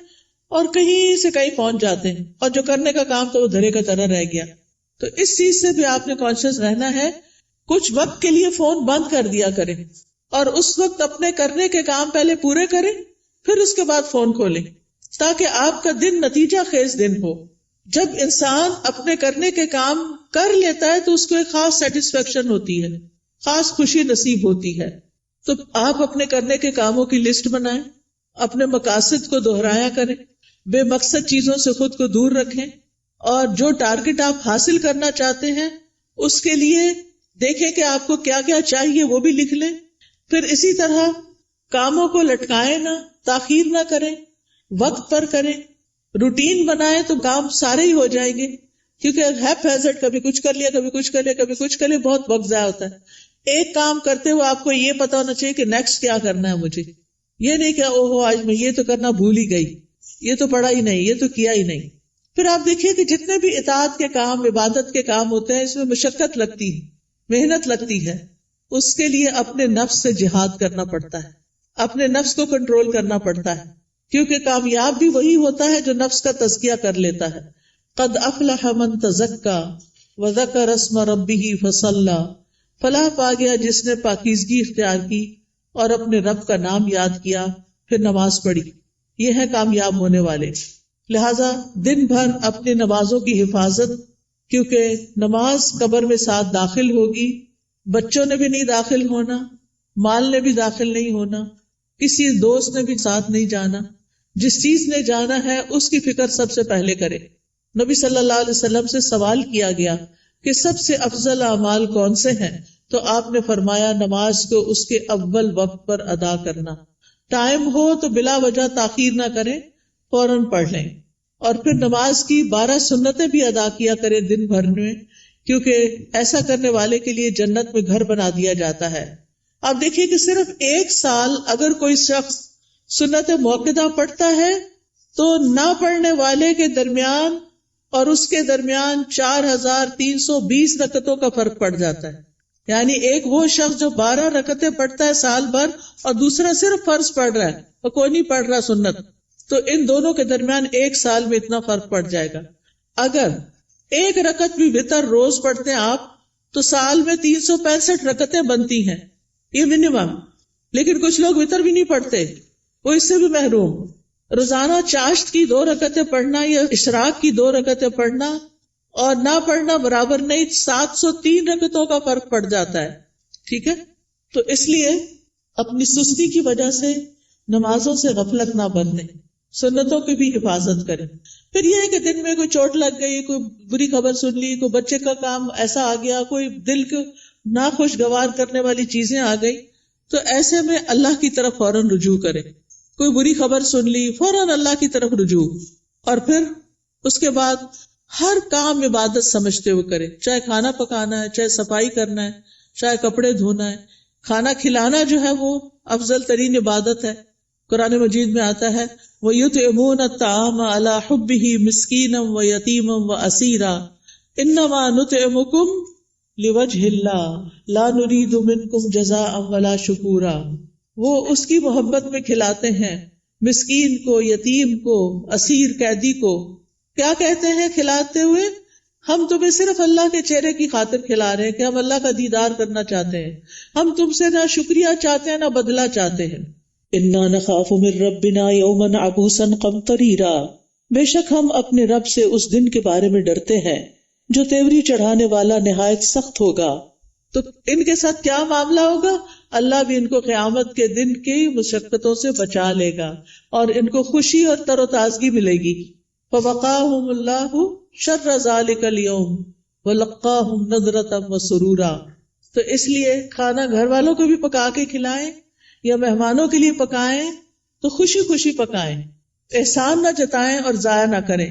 اور کہیں سے کہیں پہنچ جاتے ہیں، اور جو کرنے کا کام تو وہ دھرے کا طرح رہ گیا. تو اس چیز سے بھی آپ نے کانشیس رہنا ہے. کچھ وقت کے لیے فون بند کر دیا کریں اور اس وقت اپنے کرنے کے کام پہلے پورے کریں، پھر اس کے بعد فون کھولیں، تاکہ آپ کا دن نتیجہ خیز دن ہو. جب انسان اپنے کرنے کے کام کر لیتا ہے تو اس کو ایک خاص سیٹسفیکشن ہوتی ہے، خاص خوشی نصیب ہوتی ہے. تو آپ اپنے کرنے کے کاموں کی لسٹ بنائیں، اپنے مقاصد کو دہرایا کریں، بے مقصد چیزوں سے خود کو دور رکھیں، اور جو ٹارگٹ آپ حاصل کرنا چاہتے ہیں اس کے لیے دیکھیں کہ آپ کو کیا کیا چاہیے، وہ بھی لکھ لیں. پھر اسی طرح کاموں کو لٹکائیں نہ، تاخیر نہ کریں، وقت پر کریں. روٹین بنائیں تو کام سارے ہی ہو جائیں گے، کیونکہ ہیپ ہیزرڈ کبھی کچھ کر لیا، کبھی کچھ کر لیا، کبھی کچھ کر لیا، بہت وقت ضائع ہوتا ہے. ایک کام کرتے ہوئے آپ کو یہ پتا ہونا چاہیے کہ نیکسٹ کیا کرنا ہے مجھے. یہ نہیں کہ اوہو آج میں یہ تو کرنا بھول ہی گئی، یہ تو پڑھا ہی نہیں، یہ تو کیا ہی نہیں. پھر آپ دیکھیے کہ جتنے بھی اطاعت کے کام، عبادت کے کام ہوتے ہیں، اس میں مشقت لگتی ہے، محنت لگتی ہے. اس کے لیے اپنے نفس سے جہاد کرنا پڑتا ہے، اپنے نفس کو کنٹرول کرنا پڑتا ہے، کیونکہ کامیاب بھی وہی ہوتا ہے جو نفس کا تزکیہ کر لیتا ہے. قد افلح من تزکا وذکر اسم ربہ فصلی، فلاح پا گیا جس نے پاکیزگی اختیار کی اور اپنے رب کا نام یاد کیا، پھر نماز پڑھی. یہ ہے کامیاب ہونے والے. لہذا دن بھر اپنی نمازوں کی حفاظت، کیونکہ نماز قبر میں ساتھ داخل ہوگی، بچوں نے بھی نہیں داخل ہونا، مال نے بھی داخل نہیں ہونا، کسی دوست نے بھی ساتھ نہیں جانا. جس چیز نے جانا ہے اس کی فکر سب سے پہلے کرے. نبی صلی اللہ علیہ وسلم سے سوال کیا گیا کہ سب سے افضل اعمال کون سے ہیں، تو آپ نے فرمایا نماز کو اس کے اول وقت پر ادا کرنا. ٹائم ہو تو بلا وجہ تاخیر نہ کریں، فوراً پڑھ لیں. اور پھر نماز کی 12 سنتیں بھی ادا کیا کریں دن بھر میں، کیونکہ ایسا کرنے والے کے لیے جنت میں گھر بنا دیا جاتا ہے. آپ دیکھیے کہ صرف 1 سال اگر کوئی شخص سنت موقدہ پڑھتا ہے تو نہ پڑھنے والے کے درمیان اور اس کے درمیان 4320 رکعتوں کا فرق پڑ جاتا ہے. یعنی ایک وہ شخص جو 12 رکعتیں پڑھتا ہے سال بھر اور دوسرا صرف فرض پڑھ رہا ہے اور کوئی نہیں پڑھ رہا سنت، تو ان دونوں کے درمیان 1 سال میں اتنا فرق پڑ جائے گا. اگر 1 رکعت بھی وتر روز پڑھتے ہیں آپ تو سال میں 365 رکعتیں بنتی ہیں، یہ منیمم. لیکن کچھ لوگ وتر بھی نہیں پڑھتے، وہ اس سے بھی محروم. روزانہ چاشت کی 2 رکعتیں پڑھنا یا اشراق کی 2 رکعتیں پڑھنا اور نہ پڑھنا برابر نہیں، 703 رکعتوں کا فرق پڑ جاتا ہے. ٹھیک ہے، تو اس لیے اپنی سستی کی وجہ سے نمازوں سے غفلت نہ برتیں، سنتوں کی بھی حفاظت کریں. پھر یہ ہے کہ دن میں کوئی چوٹ لگ گئی، کوئی بری خبر سن لی، کوئی بچے کا کام ایسا آ گیا، کوئی دل کو ناخوشگوار کرنے والی چیزیں آ گئی، تو ایسے میں اللہ کی طرف فوراً رجوع کریں. کوئی بری خبر سن لی، فوراً اللہ کی طرف رجوع. اور پھر اس کے بعد ہر کام عبادت سمجھتے ہوئے کریں، چاہے کھانا پکانا ہے، چاہے صفائی کرنا ہے، چاہے کپڑے دھونا ہے. کھانا کھلانا جو ہے وہ افضل ترین عبادت ہے. قرآن مجید میں آتا ہے وَيُطْعِمُونَ الطَّعَامَ عَلَى حُبِّهِ مِسْكِينًا وَيَتِيمًا وَأَسِيرًا إِنَّمَا نُطْعِمُكُمْ لوجہ اللہ لا نرید منکم جزاء ولا شکورا. وہ اس کی محبت میں کھلاتے ہیں مسکین کو، یتیم کو، اسیر قیدی کو. کیا کہتے ہیں کھلاتے ہوئے؟ ہم تمہیں صرف اللہ کے چہرے کی خاطر کھلا رہے ہیں کہ ہم اللہ کا دیدار کرنا چاہتے ہیں. ہم تم سے نہ شکریہ چاہتے ہیں نہ بدلہ چاہتے ہیں. انا نخاف من ربنا یوما عبوسا قمطریرا. بے شک ہم اپنے رب سے اس دن کے بارے میں ڈرتے ہیں جو تیوری چڑھانے والا نہایت سخت ہوگا. تو ان کے ساتھ کیا معاملہ ہوگا؟ اللہ بھی ان کو قیامت کے دن کی مشقتوں سے بچا لے گا اور ان کو خوشی اور تر و تازگی ملے گی. فوقاہم اللہ شر ذلک اليوم ولقاہم نضرۃ وسرورا. تو اس لیے کھانا گھر والوں کو بھی پکا کے کھلائیں یا مہمانوں کے لیے پکائیں تو خوشی خوشی پکائیں، احسان نہ جتائیں اور ضائع نہ کریں.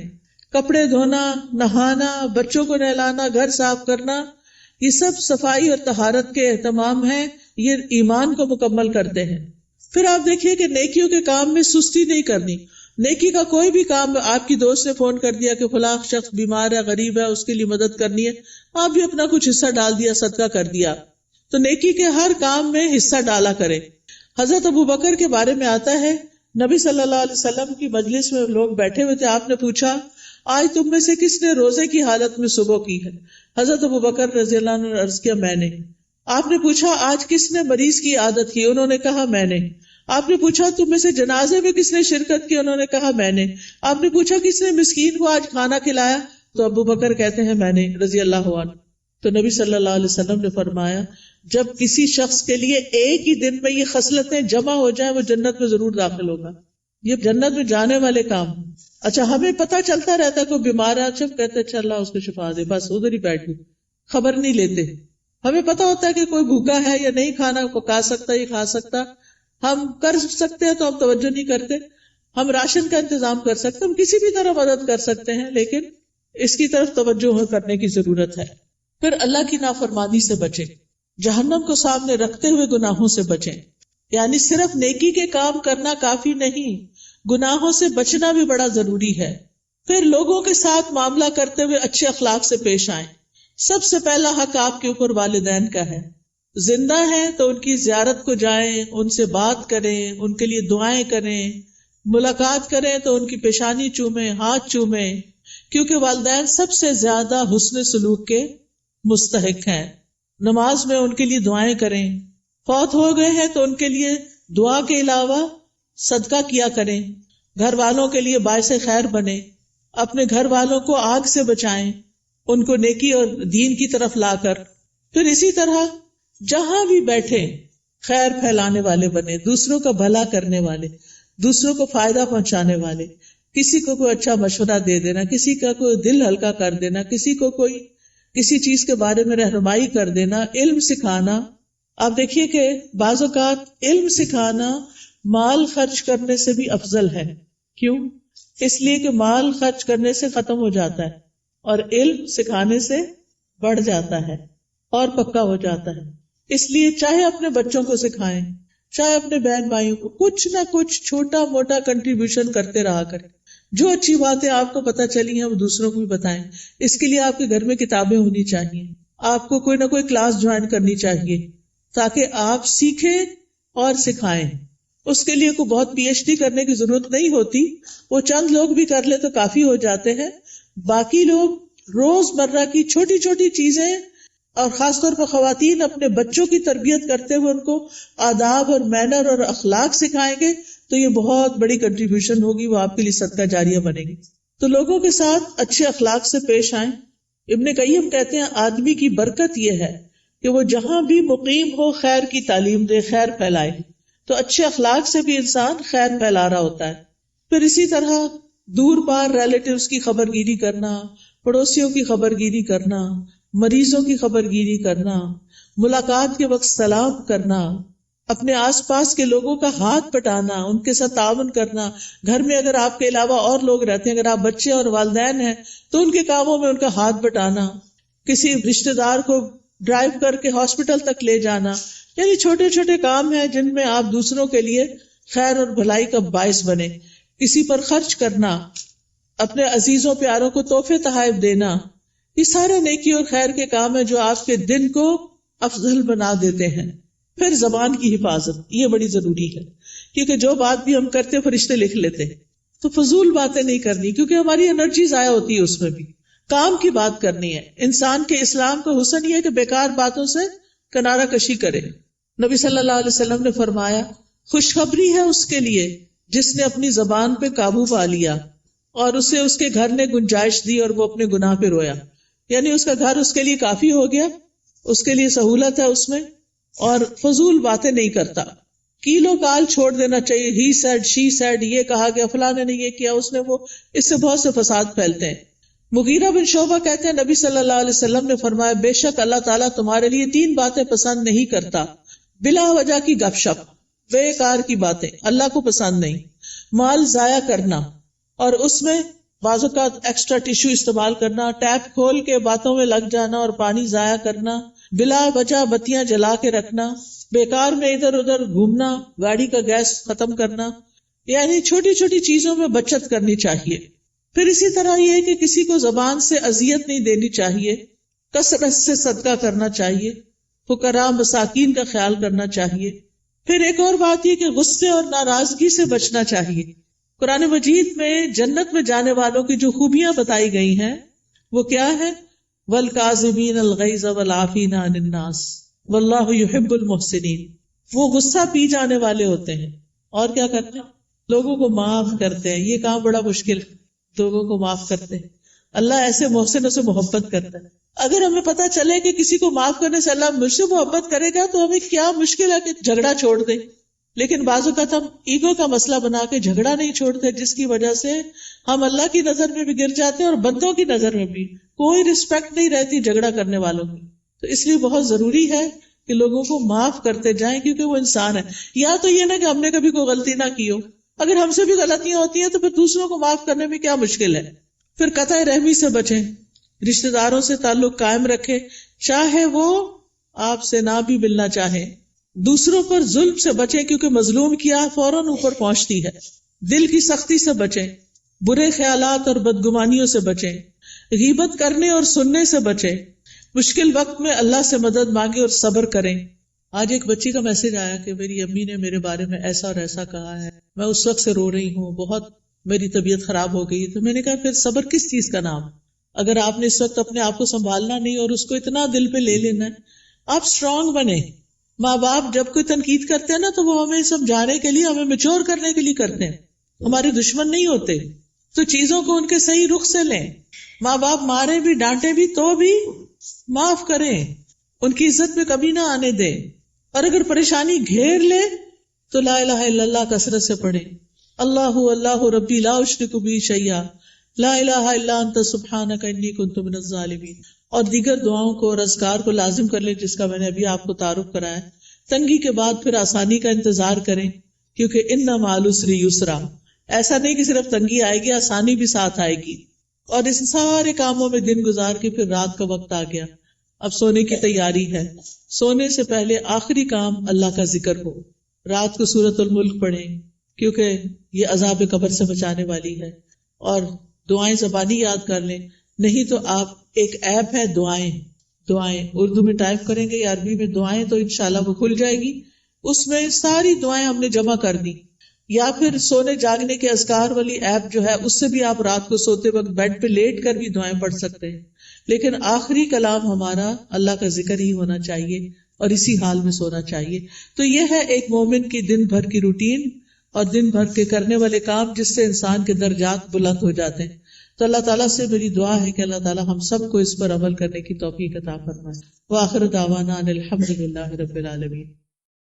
کپڑے دھونا، نہانا، بچوں کو نہلانا، گھر صاف کرنا، یہ سب صفائی اور طہارت کے اہتمام ہیں، یہ ایمان کو مکمل کرتے ہیں. پھر آپ دیکھیے کہ نیکیوں کے کام میں سستی نہیں کرنی. نیکی کا کوئی بھی کام، آپ کی دوست نے فون کر دیا کہ فلاں شخص بیمار ہے، غریب ہے، اس کے لیے مدد کرنی ہے، آپ بھی اپنا کچھ حصہ ڈال دیا، صدقہ کر دیا. تو نیکی کے ہر کام میں حصہ ڈالا کریں. حضرت ابوبکر کے بارے میں آتا ہے، نبی صلی اللہ علیہ وسلم کی مجلس میں لوگ بیٹھے ہوئے تھے. آپ نے پوچھا آج تم میں سے کس نے روزے کی حالت میں صبح کی ہے؟ حضرت ابوبکر رضی اللہ عنہ نے عرض کیا میں نے. آپ نے پوچھا آج کس نے مریض کی عادت کی؟ انہوں نے کہا میں نے. آپ نے پوچھا تم میں سے جنازے میں کس نے شرکت کی؟ انہوں نے کہا میں نے. آپ نے پوچھا کس نے مسکین کو آج کھانا کھلایا؟ تو ابوبکر کہتے ہیں میں نے رضی اللہ عنہ. تو نبی صلی اللہ علیہ وسلم نے فرمایا جب کسی شخص کے لیے ایک ہی دن میں یہ خصلتیں جمع ہو جائیں وہ جنت میں ضرور داخل ہوگا. یہ جنت میں جانے والے کام. اچھا ہمیں پتہ چلتا رہتا ہے کوئی بیمار ہے، اچھا کہتے اچھا اللہ اس کو شفا دے، بس ادھر ہی بیٹھ گئے، خبر نہیں لیتے. ہمیں پتہ ہوتا ہے کہ کوئی بھوکا ہے یا نہیں کھانا پکا سکتا یہ کھا سکتا، ہم کر سکتے ہیں تو ہم توجہ نہیں کرتے. ہم راشن کا انتظام کر سکتے، ہم کسی بھی طرح مدد کر سکتے ہیں، لیکن اس کی طرف توجہ کرنے کی ضرورت ہے. پھر اللہ کی نافرمانی سے بچیں، جہنم کو سامنے رکھتے ہوئے گناہوں سے بچیں. یعنی صرف نیکی کے کام کرنا کافی نہیں، گناہوں سے بچنا بھی بڑا ضروری ہے. پھر لوگوں کے ساتھ معاملہ کرتے ہوئے اچھے اخلاق سے پیش آئیں. سب سے پہلا حق آپ کے اوپر والدین کا ہے. زندہ ہیں تو ان کی زیارت کو جائیں، ان سے بات کریں، ان کے لیے دعائیں کریں، ملاقات کریں تو ان کی پیشانی چومیں، ہاتھ چومیں، کیونکہ والدین سب سے زیادہ حسن سلوک کے مستحق ہیں. نماز میں ان کے لیے دعائیں کریں. فوت ہو گئے ہیں تو ان کے لیے دعا کے علاوہ صدقہ کیا کریں. گھر والوں کے لیے باعث خیر بنے، اپنے گھر والوں کو آگ سے بچائیں، ان کو نیکی اور دین کی طرف لا کر. پھر اسی طرح جہاں بھی بیٹھے خیر پھیلانے والے بنے، دوسروں کا بھلا کرنے والے، دوسروں کو فائدہ پہنچانے والے. کسی کو کوئی اچھا مشورہ دے دینا، کسی کا کوئی دل ہلکا کر دینا، کسی کو کوئی کسی چیز کے بارے میں رہنمائی کر دینا، علم سکھانا. آپ دیکھیے کہ بعض اوقات علم سکھانا مال خرچ کرنے سے بھی افضل ہے. کیوں؟ اس لیے کہ مال خرچ کرنے سے ختم ہو جاتا ہے اور علم سکھانے سے بڑھ جاتا ہے اور پکا ہو جاتا ہے. اس لیے چاہے اپنے بچوں کو سکھائیں، چاہے اپنے بہن بھائیوں کو کچھ نہ کچھ چھوٹا موٹا کنٹریبیوشن کرتے رہا کریں. جو اچھی باتیں آپ کو پتہ چلی ہیں وہ دوسروں کو بھی بتائیں. اس کے لیے آپ کے گھر میں کتابیں ہونی چاہیے، آپ کو کوئی نہ کوئی کلاس جوائن کرنی چاہیے تاکہ آپ سیکھیں اور سکھائیں. اس کے لیے کوئی بہت پی ایچ ڈی کرنے کی ضرورت نہیں ہوتی، وہ چند لوگ بھی کر لے تو کافی ہو جاتے ہیں. باقی لوگ روز مرہ کی چھوٹی چھوٹی چیزیں اور خاص طور پر خواتین اپنے بچوں کی تربیت کرتے ہوئے ان کو آداب اور مینر اور اخلاق سکھائیں گے تو یہ بہت بڑی کنٹریبیوشن ہوگی، وہ آپ کے لیے صدقہ جاریہ بنے گی. تو لوگوں کے ساتھ اچھے اخلاق سے پیش آئیں. ابن قیم کہتے ہیں آدمی کی برکت یہ ہے کہ وہ جہاں بھی مقیم ہو خیر کی تعلیم دے، خیر پھیلائے. تو اچھے اخلاق سے بھی انسان خیر پھیلا رہا ہوتا ہے. پھر اسی طرح دور پار ریلیٹیوز کی خبر گیری کرنا، پڑوسیوں کی خبر گیری کرنا، مریضوں کی خبر گیری کرنا، ملاقات کے وقت سلام کرنا، اپنے آس پاس کے لوگوں کا ہاتھ پٹانا، ان کے ساتھ تعاون کرنا. گھر میں اگر آپ کے علاوہ اور لوگ رہتے ہیں، اگر آپ بچے اور والدین ہیں تو ان کے کاموں میں ان کا ہاتھ بٹانا، کسی رشتہ دار کو ڈرائیو کر کے ہاسپٹل تک لے جانا. یعنی چھوٹے چھوٹے کام ہیں جن میں آپ دوسروں کے لیے خیر اور بھلائی کا باعث بنے. کسی پر خرچ کرنا، اپنے عزیزوں پیاروں کو تحفے تحائف دینا، یہ سارے نیکی اور خیر کے کام ہیں جو آپ کے دن کو افضل بنا دیتے ہیں. پھر زبان کی حفاظت، یہ بڑی ضروری ہے، کیونکہ جو بات بھی ہم کرتے فرشتے لکھ لیتے ہیں. تو فضول باتیں نہیں کرنی، کیونکہ ہماری انرجی ضائع ہوتی ہے اس میں بھی. کام کی بات کرنی ہے. انسان کے اسلام کا حسن یہ ہے کہ بیکار باتوں سے کنارہ کشی کرے. نبی صلی اللہ علیہ وسلم نے فرمایا خوشخبری ہے اس کے لیے جس نے اپنی زبان پہ قابو پا لیا اور اسے اس کے گھر نے گنجائش دی اور وہ اپنے گناہ پہ رویا. یعنی اس کا گھر اس کے لیے کافی ہو گیا، اس کے لیے سہولت ہے اس میں، اور فضول باتیں نہیں کرتا. کیلو کال چھوڑ دینا چاہیے. ہی سیڈ، شی سیڈ، یہ کہا گیا، فلاں نے یہ کیا، اس نے وہ، اس سے بہت سے فساد پھیلتے ہیں. مغیرہ بن شعبہ کہتے ہیں نبی صلی اللہ علیہ وسلم نے فرمایا بے شک اللہ تعالیٰ تمہارے لیے 3 باتیں پسند نہیں کرتا. بلا وجہ کی گپ شپ، بیکار کی باتیں اللہ کو پسند نہیں. مال ضائع کرنا، اور اس میں بعض اوقات ایکسٹرا ٹیشو استعمال کرنا، ٹیپ کھول کے باتوں میں لگ جانا اور پانی ضائع کرنا، بلا وجہ بتیاں جلا کے رکھنا، بیکار میں ادھر ادھر گھومنا، گاڑی کا گیس ختم کرنا. یعنی چھوٹی چھوٹی چیزوں میں بچت کرنی چاہیے. پھر اسی طرح یہ ہے کہ کسی کو زبان سے اذیت نہیں دینی چاہیے، کثرت سے صدقہ کرنا چاہیے، فقراء مساکین کا خیال کرنا چاہیے. پھر ایک اور بات یہ کہ غصے اور ناراضگی سے بچنا چاہیے. قرآن مجید میں جنت میں جانے والوں کی جو خوبیاں بتائی گئی ہیں وہ کیا ہے؟ والکاظمین الغیظ والعافین عن الناس واللہ یحب المحسنین. وہ غصہ پی جانے والے ہوتے ہیں اور کیا کرتے ہیں؟ لوگوں کو معاف کرتے ہیں. یہ کام بڑا مشکل ہے، لوگوں کو معاف کرتے ہیں. اللہ ایسے محسنوں سے محبت کرتا ہے. اگر ہمیں پتا چلے کہ کسی کو معاف کرنے سے اللہ مجھ سے محبت کرے گا تو ہمیں کیا مشکل ہے کہ جھگڑا چھوڑ دیں. لیکن بعض اوقات ہم ایگو کا مسئلہ بنا کے جھگڑا نہیں چھوڑتے، جس کی وجہ سے ہم اللہ کی نظر میں بھی گر جاتے ہیں اور بندوں کی نظر میں بھی. کوئی رسپیکٹ نہیں رہتی جھگڑا کرنے والوں کی. تو اس لیے بہت ضروری ہے کہ لوگوں کو معاف کرتے جائیں، کیونکہ وہ انسان ہے. یا تو یہ نہ کہ ہم نے کبھی کوئی غلطی نہ کی ہو، اگر ہم سے بھی غلطیاں ہوتی ہیں تو پھر دوسروں کو معاف کرنے میں کیا مشکل ہے. پھر قطع رحمی سے بچیں، رشتہ داروں سے تعلق قائم رکھیں، چاہے وہ آپ سے نہ بھی ملنا چاہیں. دوسروں پر ظلم سے بچیں، کیونکہ مظلوم کی آہ فوراً اوپر پہنچتی ہے. دل کی سختی سے بچیں، برے خیالات اور بدگمانیوں سے بچیں، غیبت کرنے اور سننے سے بچیں. مشکل وقت میں اللہ سے مدد مانگیں اور صبر کریں. آج ایک بچی کا میسج آیا کہ میری امی نے میرے بارے میں ایسا اور ایسا کہا ہے، میں اس وقت سے رو رہی ہوں، بہت میری طبیعت خراب ہو گئی. تو میں نے کہا پھر صبر کس چیز کا نام؟ اگر آپ نے اس وقت اپنے آپ کو سنبھالنا نہیں اور اس کو اتنا دل پہ لے لینا ہے، آپ اسٹرانگ بنے. ماں باپ جب کوئی تنقید کرتے ہیں نا تو وہ ہمیں سمجھانے کے لیے، ہمیں میچور کرنے کے لیے کرتے ہیں، ہمارے دشمن نہیں ہوتے. تو چیزوں کو ان کے صحیح رخ سے لیں. ماں باپ مارے بھی ڈانٹے بھی تو بھی معاف کریں، ان کی عزت میں کمی نہ آنے دیں. اور اگر پریشانی گھیر لے تو لا الہ الا اللہ کثرت سے پڑھیں. اللہ اللہ ربی لا اشرک بہ شیئا لا الہ الا انت سبحانک انی کنت من الظالمین. اور دیگر دعاؤں کو اور اذکار کو لازم کر لیں، جس کا میں نے ابھی آپ کو تعارف کرایا. تنگی کے بعد پھر آسانی کا انتظار کریں، کیونکہ ان مع العسر یسرا. ایسا نہیں کہ صرف تنگی آئے گی، آسانی بھی ساتھ آئے گی. اور اس سارے کاموں میں دن گزار کے پھر رات کا وقت آ گیا، اب سونے کی تیاری ہے. سونے سے پہلے آخری کام اللہ کا ذکر ہو. رات کو سورۃ الملک پڑھیں، کیونکہ یہ عذاب قبر سے بچانے والی ہے. اور دعائیں زبانی یاد کر لیں، نہیں تو آپ ایک ایپ ہے دعائیں اردو میں ٹائپ کریں گے یا عربی میں دعائیں تو انشاءاللہ وہ کھل جائے گی. اس میں ساری دعائیں ہم نے جمع کر دی. یا پھر سونے جاگنے کے اذکار والی ایپ جو ہے، اس سے بھی آپ رات کو سوتے وقت بیڈ پہ لیٹ کر بھی دعائیں پڑھ سکتے ہیں. لیکن آخری کلام ہمارا اللہ کا ذکر ہی ہونا چاہیے اور اسی حال میں سونا چاہیے. تو یہ ہے ایک مومن کی دن بھر کی روٹین اور دن بھر کے کرنے والے کام، جس سے انسان کے درجات بلند ہو جاتے ہیں. تو اللہ تعالیٰ سے میری دعا ہے کہ اللہ تعالیٰ ہم سب کو اس پر عمل کرنے کی توفیق عطا فرمائے. وآخر دعوانا ان الحمد للہ رب العالمین.